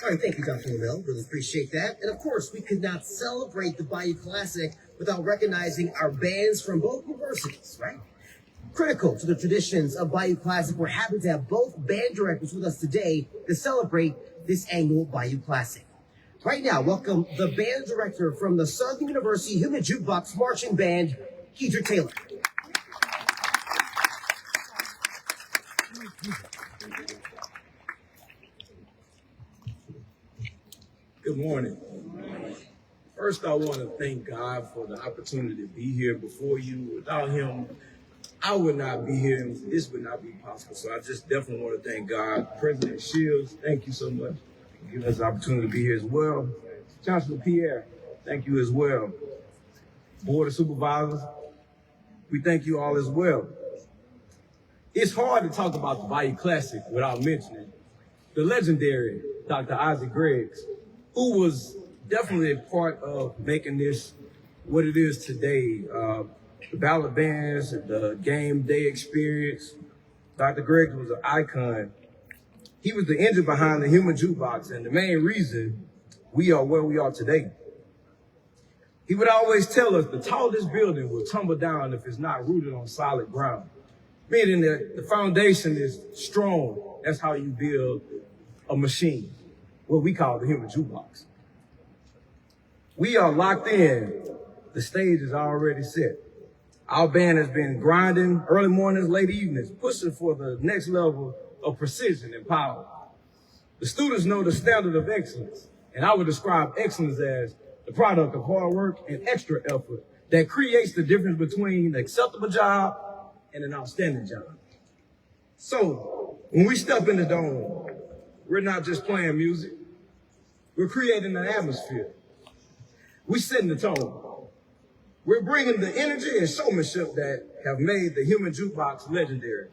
All right, thank you, Dr. Lamel. Really appreciate that. And of course, we could not celebrate the Bayou Classic without recognizing our bands from both universities, right? Critical to the traditions of Bayou Classic, we're happy to have both band directors with us today to celebrate this annual Bayou Classic. Right now, welcome the band director from the Southern University Human Jukebox Marching Band, Keidra Taylor. Good morning. First, I want to thank God for the opportunity to be here before you. Without him, I would not be here, and this would not be possible. So I just definitely want to thank God. President Shields, thank you so much for giving us the opportunity to be here as well. Chancellor Pierre, thank you as well. Board of Supervisors, we thank you all as well. It's hard to talk about the Bayou Classic without mentioning the legendary Dr. Isaac Greggs, who was definitely a part of making this what it is today. The ballot bands, the game day experience. Dr. Greggs was an icon. He was the engine behind the Human Jukebox and the main reason we are where we are today. He would always tell us the tallest building will tumble down if it's not rooted on solid ground. Meaning that the foundation is strong. That's how you build a machine, what we call the Human Jukebox. We are locked in. The stage is already set. Our band has been grinding early mornings, late evenings, pushing for the next level of precision and power. The students know the standard of excellence, and I would describe excellence as the product of hard work and extra effort that creates the difference between an acceptable job and an outstanding job. So when we step in the dome, we're not just playing music. We're creating an atmosphere. We're setting the tone. We're bringing the energy and showmanship that have made the Human Jukebox legendary.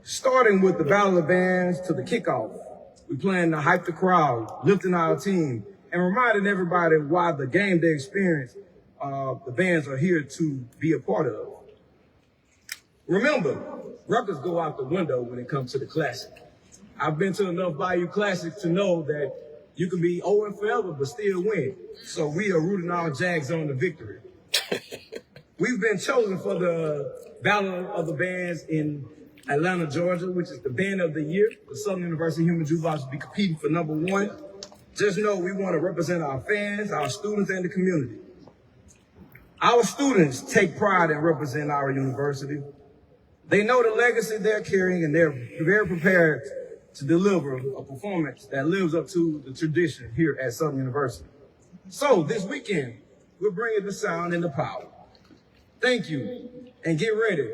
Starting with the Battle of Bands to the kickoff, we plan to hype the crowd, lifting our team, and reminding everybody why the game day experience the bands are here to be a part of. Remember, records go out the window when it comes to the classic. I've been to enough Bayou Classics to know that you can be 0 forever, but still win. So we are rooting our Jags on the victory. We've been chosen for the Battle of the Bands in Atlanta, Georgia, which is the Band of the Year. The Southern University Human Jukebox will be competing for #1. Just know we want to represent our fans, our students, and the community. Our students take pride in representing our university. They know the legacy they're carrying, and they're very prepared to deliver a performance that lives up to the tradition here at Southern University. So this weekend, we're bringing the sound and the power. Thank you, and get ready,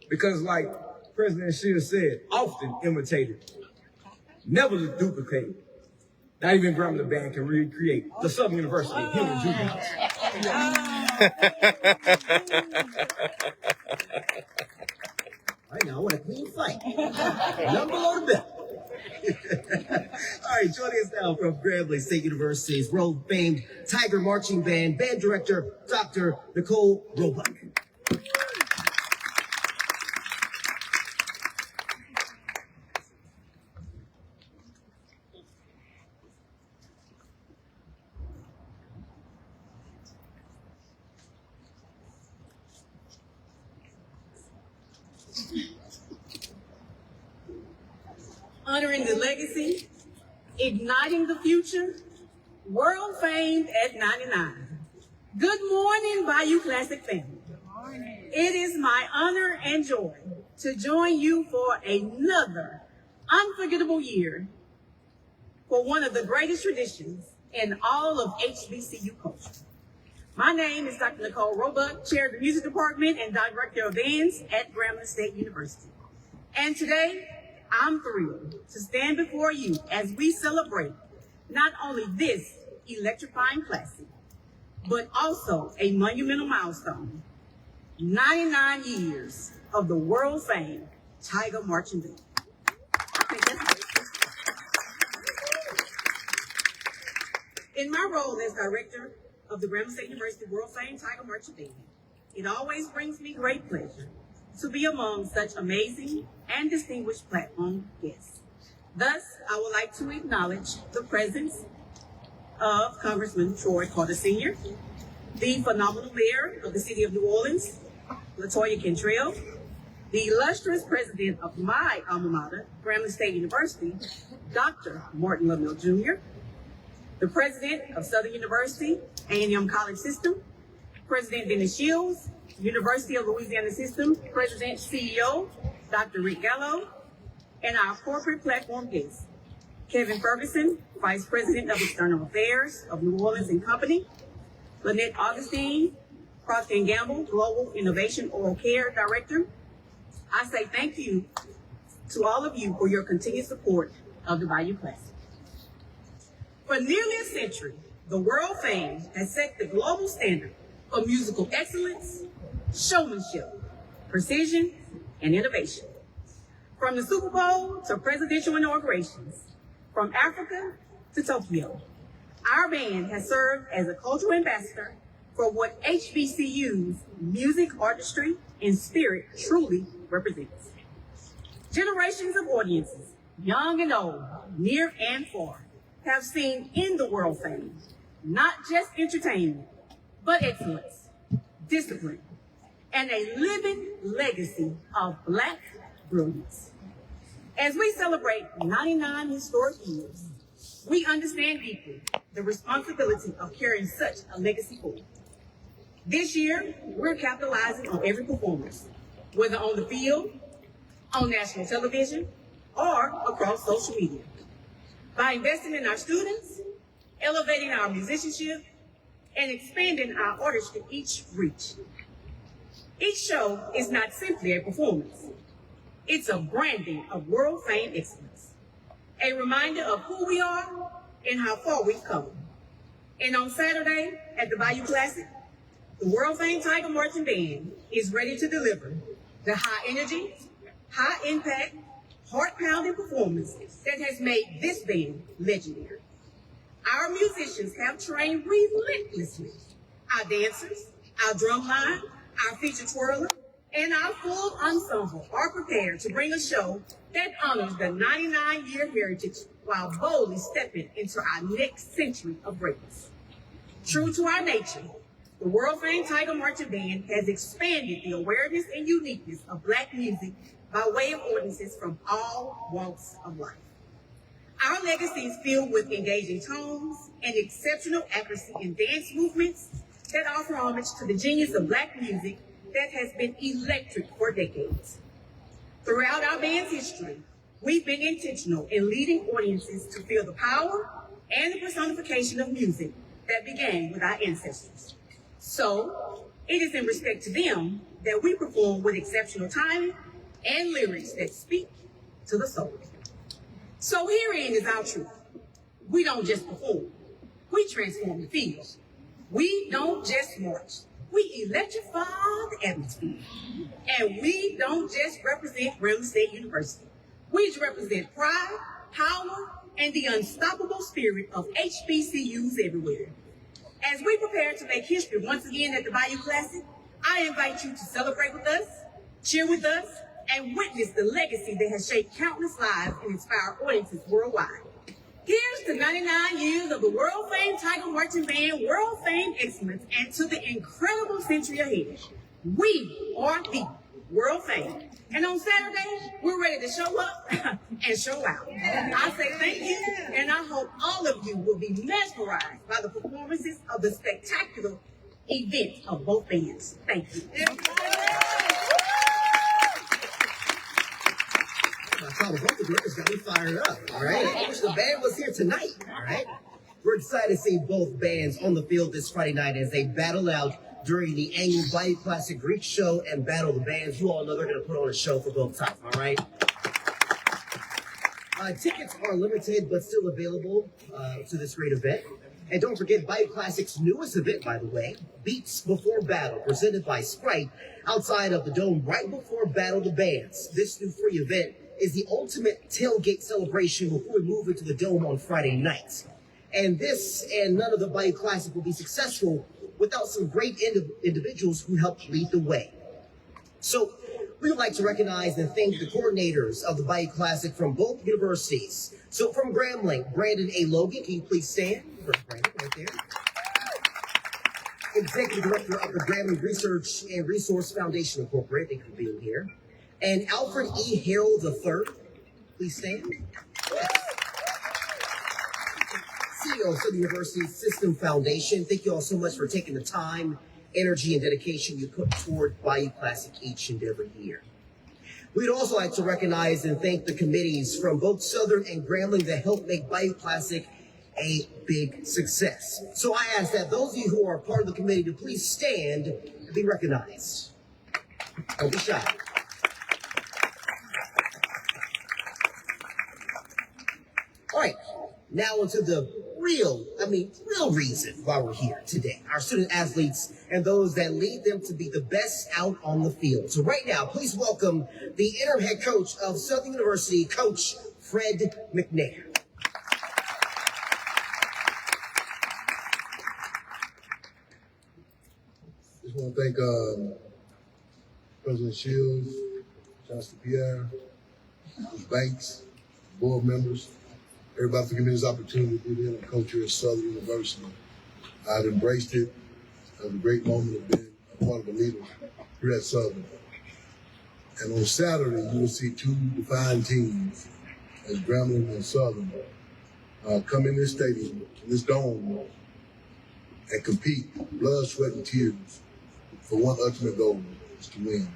because like President Shields said, often imitated, never duplicated. Not even Grambling Band can recreate the Southern University Human Jukebox. All right, now I want a clean fight. None below the belt. All right, joining us now from Grambling State University's world-famed Tiger Marching Band, band director, Dr. Nicole Roebuck. Honoring the legacy, igniting the future, world famed at 99. Good morning, Bayou Classic family. It is my honor and joy to join you for another unforgettable year for one of the greatest traditions in all of HBCU culture. My name is Dr. Nicole Roebuck, Chair of the Music Department and Director of Bands at Grambling State University. And today, I'm thrilled to stand before you as we celebrate not only this electrifying classic, but also a monumental milestone, 99 years of the world-famed Tiger Marching Band. In my role as Director of the Grambling State University world-famed Tiger Marching Band, it always brings me great pleasure to be among such amazing and distinguished platform guests. Thus, I would like to acknowledge the presence of Congressman Troy Carter Sr., the phenomenal mayor of the city of New Orleans, LaToya Cantrell, the illustrious president of my alma mater, Grambling State University, Dr. Martin Lovell Jr., the president of Southern University, A&M College System, President Dennis Shields, University of Louisiana System, President CEO, Dr. Rick Gallo, and our corporate platform guests, Kevin Ferguson, Vice President of External Affairs of New Orleans and Company, Lynette Augustine, Procter & Gamble Global Innovation Oral Care Director. I say thank you to all of you for your continued support of the Bayou Classic. For nearly a century, the world fame has set the global standard for musical excellence, showmanship, precision, and innovation. From the Super Bowl to presidential inaugurations, from Africa to Tokyo, our band has served as a cultural ambassador for what HBCU's music, artistry, and spirit truly represents. Generations of audiences, young and old, near and far, have seen in the world fame not just entertainment, but excellence, discipline, and a living legacy of Black brilliance. As we celebrate 99 historic years, we understand deeply the responsibility of carrying such a legacy forward. This year, we're capitalizing on every performance, whether on the field, on national television, or across social media. By investing in our students, elevating our musicianship, and expanding our artistry each reach. Each show is not simply a performance. It's a branding of world-famed excellence, a reminder of who we are and how far we've come. And on Saturday at the Bayou Classic, the world-famed Tiger Marching Band is ready to deliver the high energy, high impact, heart-pounding performance that has made this band legendary. Our musicians have trained relentlessly. Our dancers, our drum line, our feature twirler, and our full ensemble are prepared to bring a show that honors the 99-year heritage while boldly stepping into our next century of greatness. True to our nature, the world-famed Tiger Marching Band has expanded the awareness and uniqueness of Black music by way of audiences from all walks of life. Our legacy is filled with engaging tones and exceptional accuracy in dance movements that offer homage to the genius of Black music that has been electric for decades. Throughout our band's history, we've been intentional in leading audiences to feel the power and the personification of music that began with our ancestors. So, it is in respect to them that we perform with exceptional timing and lyrics that speak to the soul. So herein is our truth. We don't just perform. We transform the field. We don't just march. We electrify the atmosphere. And we don't just represent Grambling State University. We represent pride, power, and the unstoppable spirit of HBCUs everywhere. As we prepare to make history once again at the Bayou Classic, I invite you to celebrate with us, cheer with us, and witness the legacy that has shaped countless lives and inspired audiences worldwide. Here's to 99 years of the world-famed Tiger Marching Band, world-famed excellence, and to the incredible century ahead. We are the world-famed. And on Saturday, we're ready to show up and show out. I say thank you, and I hope all of you will be mesmerized by the performances of the spectacular event of both bands. Thank you. Both the girls got me fired up, all right? I wish the band was here tonight, all right? We're excited to see both bands on the field this Friday night as they battle out during the annual Bayou Classic Greek Show and Battle of the Bands. You all know they're going to put on a show for both times, all right? Tickets are limited but still available to this great event. And don't forget Bayou Classic's newest event, by the way, Beats Before Battle, presented by Sprite, outside of the Dome right before Battle of the Bands. This new free event is the ultimate tailgate celebration before we move into the Dome on Friday night. And this and none of the Bayou Classic will be successful without some great individuals who helped lead the way. So we would like to recognize and thank the coordinators of the Bayou Classic from both universities. So from Grambling, Brandon A. Logan, can you please stand? Brandon, right there. Executive Director of the Grambling Research and Resource Foundation Incorporated, thank you for being here. And Alfred E. Harrell III, please stand. CEO of Southern University System Foundation, thank you all so much for taking the time, energy, and dedication you put toward Bayou Classic each and every year. We'd also like to recognize and thank the committees from both Southern and Grambling that helped make Bayou Classic a big success. So I ask that those of you who are part of the committee to please stand and be recognized. Don't be shy. All right, now into the real reason why we're here today. Our student athletes and those that lead them to be the best out on the field. So right now, please welcome the interim head coach of Southern University, Coach Fred McNair. Just want to thank President Shields, Chancellor Pierre, Ms. Banks, board members, everybody for giving me this opportunity to be there and coach here at Southern University. I've embraced it. It was a great moment of being a part of the leader here at Southern. And on Saturday, you will see two defined teams as Grambling and Southern come in this stadium, in this dome, and compete, blood, sweat, and tears, for one ultimate goal, is to win.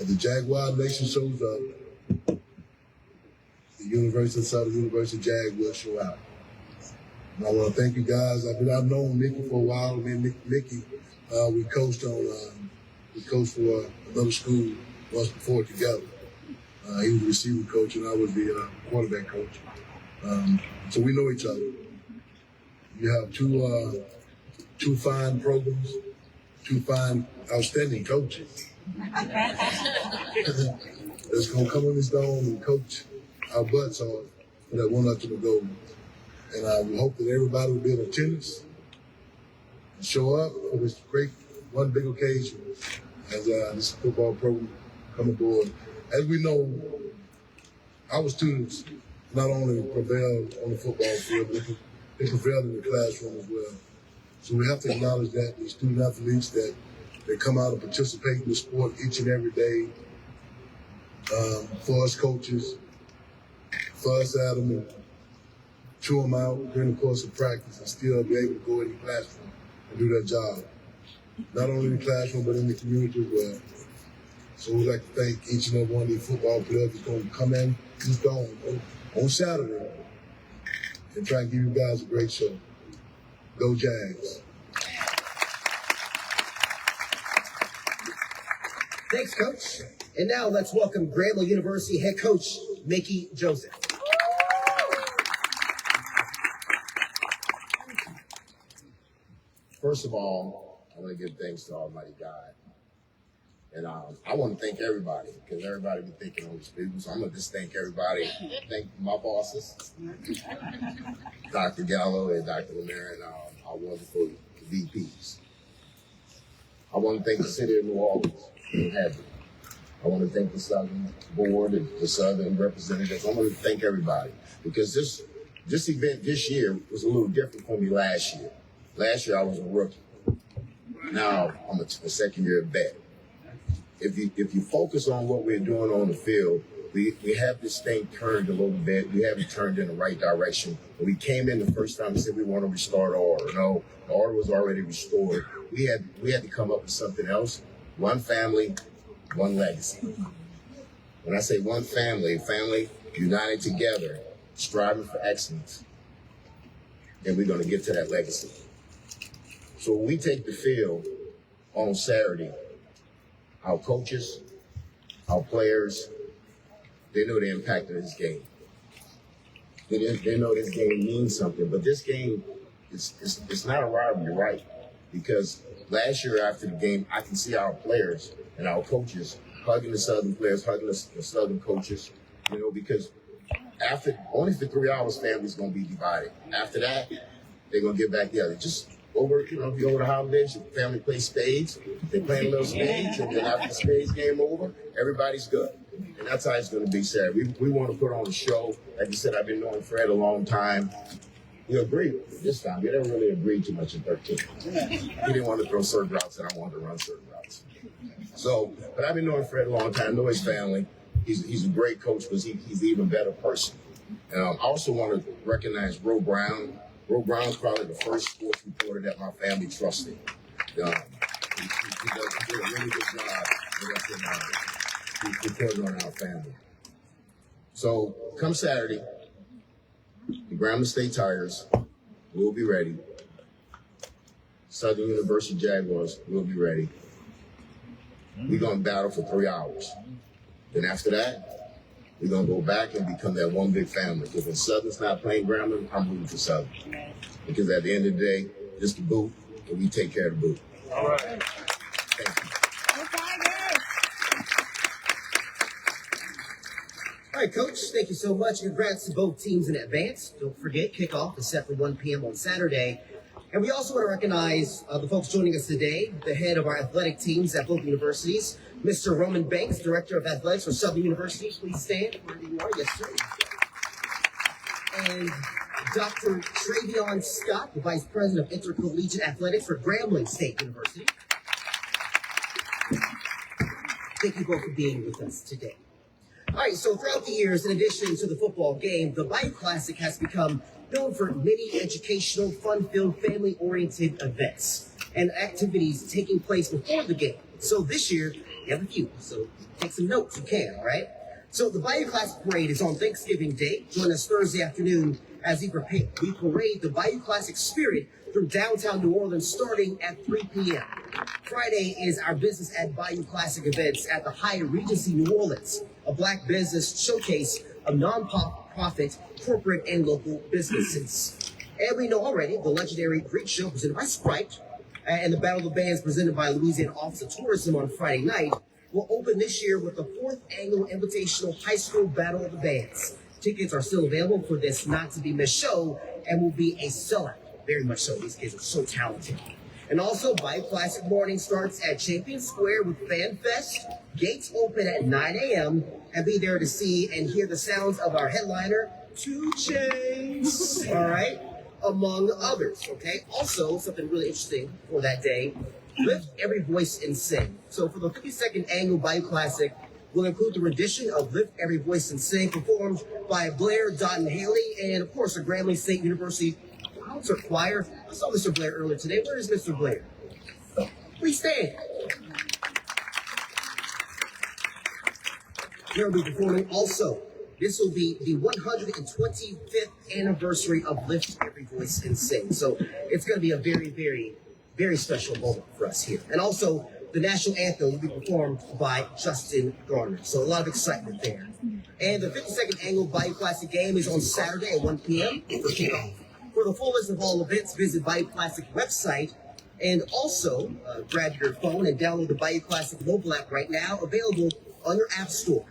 As the Jaguar Nation shows up, the University of Southern University Jag will show out. And I want to thank you guys. I've known Mickey for a while. Me and Mickey, we coached for another school once before together. He was the receiver coach and I was the quarterback coach. So we know each other. You have two fine programs, two fine, outstanding coaches. That's gonna come in this dome and coach our butts off for that one ultimate goal. And we hope that everybody will be in attendance and show up for this great one big occasion as this football program come aboard. As we know, our students not only prevailed on the football field, but they prevailed in the classroom as well. So we have to acknowledge that the student athletes that they come out and participate in the sport each and every day. For us coaches, for us Adam, and chew them out during the course of practice and still be able to go in the classroom and do their job. Not only in the classroom, but in the community as well. So we'd like to thank each and every one of these football players that's going to come in this dome on Saturday and try and give you guys a great show. Go Jags. Thanks, Coach. And now let's welcome Grambling University head coach, Mickey Joseph. First of all, I want to give thanks to Almighty God And I want to thank everybody because everybody been thinking on these people. So I'm going to just thank everybody. Thank my bosses, Dr. Gallo and Dr. Lemire, and our wonderful VPs. I want to thank the city of New Orleans for having me. I want to thank the Southern Board and the Southern representatives. I want to thank everybody because this event this year was a little different for me last year. Last year I was a rookie. Now I'm a second-year vet. If you focus on what we're doing on the field, we have this thing turned a little bit. We haven't turned in the right direction. When we came in the first time and said we want to restore the order. No, the order was already restored. We had to come up with something else. One family, one legacy. When I say one family, family united together, striving for excellence, and we're going to get to that legacy. So when we take the field on Saturday, our coaches, our players, they know the impact of this game. They know this game means something, but this game, it's not a rivalry, right? Because last year after the game, I can see our players and our coaches hugging the Southern players, hugging the Southern coaches, because only for 3 hours, family's going to be divided. After that, they're going to get back together. Just over the holidays, your family plays spades. They play a little spades, and then after the spades game over, everybody's good. And that's how it's going to be Saturday. We want to put on a show. Like you said, I've been knowing Fred a long time. We agreed this time. We didn't really agree too much in 13. He didn't want to throw certain routes, and I wanted to run certain routes. So, but I've been knowing Fred a long time. I know his family. He's a great coach because he's an even better person. I also want to recognize Ro Brown. Ro Brown's probably the first sports reporter that my family trusted. He did a really good job with us in reporting on our family. So come Saturday, the Grambling State Tigers will be ready. Southern University Jaguars will be ready. We're going to battle for 3 hours. Then after that, we're going to go back and become that one big family. Because when Southern's not playing Grambling, I'm rooting for Southern. Because at the end of the day, it's the boot, and we take care of the boot. All right. Thank you. All right, Coach, thank you so much. Congrats to both teams in advance. Don't forget, kickoff is set for 1 p.m. on Saturday. And we also want to recognize the folks joining us today, the head of our athletic teams at both universities, Mr. Roman Banks, Director of Athletics for Southern University. Please stand where you are. Yes, sir. And Dr. Travion Scott, the Vice President of Intercollegiate Athletics for Grambling State University. Thank you both for being with us today. All right, so throughout the years, in addition to the football game, the Bayou Classic has become known for many educational, fun-filled, family-oriented events and activities taking place before the game. So this year, we have a few, so take some notes, you can, all right? So the Bayou Classic Parade is on Thanksgiving Day. Join us Thursday afternoon as we parade the Bayou Classic spirit through downtown New Orleans starting at 3 p.m. Friday is our Business at Bayou Classic events at the Hyatt Regency New Orleans, a black business showcase of non-profit, corporate, and local businesses. And we know already the legendary Greek show presented by Sprite and the Battle of the Bands presented by Louisiana Office of Tourism on Friday night will open this year with the 4th annual Invitational High School Battle of the Bands. Tickets are still available for this not-to-be-missed show and will be a sellout. Very much so. These kids are so talented. And also, Bayou Classic Morning starts at Champion Square with Fan Fest. Gates open at 9 a.m. and be there to see and hear the sounds of our headliner, 2 Chainz. All right? Among others, okay? Also, something really interesting for that day, lift every voice and sing. So for the 52nd annual Bayou Classic, we'll include the rendition of Lift Every Voice and Sing performed by Blair, Dot, and Haley, and of course the Grambling State University concert choir. I saw Mr. Blair earlier today. Where is Mr. Blair? Please stand. They'll be performing also. This will be the 125th anniversary of Lift Every Voice and Sing. So it's going to be a very, very, very special moment for us here. And also, the national anthem will be performed by Justin Garner. So a lot of excitement there. And the 52nd annual Bayou Classic game is on Saturday at 1 p.m. for kickoff. For the full list of all events, visit Bayou Classic website And also, grab your phone and download the Bayou Classic mobile app right now, available on your app store.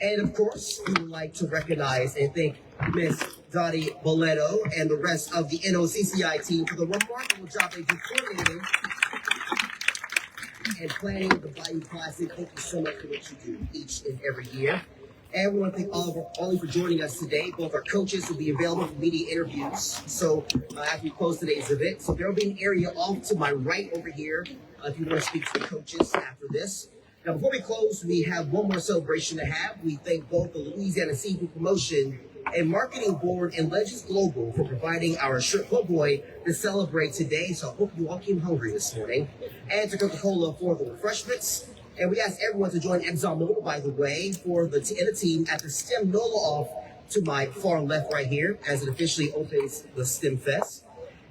And of course, we would like to recognize and thank Miss Dottie Boletto and the rest of the NOCCI team for the remarkable job they do coordinating and planning the Bayou Classic. Thank you so much for what you do each and every year. And we want to thank all of you for joining us today. Both our coaches will be available for media interviews. So after we close today's event, so there will be an area off to my right over here if you want to speak to the coaches after this. Now, before we close, we have one more celebration to have. We thank both the Louisiana Seafood Promotion and Marketing Board and Legends Global for providing our shirt po' boy to celebrate today. So I hope you all came hungry this morning. And to Coca-Cola for the refreshments. And we ask everyone to join ExxonMobil, by the way, for the team at the STEM NOLA off to my far left right here as it officially opens the STEM Fest.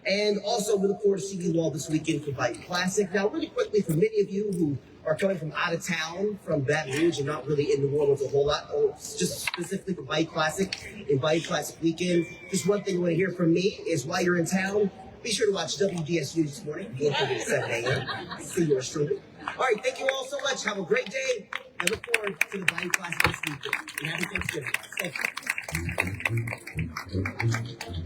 And also, we look forward to seeing you all this weekend for Bayou Classic. Now, really quickly, for many of you who are coming from out of town, from Baton Rouge, and not really in New Orleans a whole lot, or just specifically for Bayou Classic and Bayou Classic weekend, just one thing you want to hear from me is while you're in town, be sure to watch WGSU this morning, 4:30 to 7 a.m. See yours truly. All right, thank you all so much. Have a great day, and look forward to the Bayou Classic this weekend. And happy Thanksgiving. Thank you.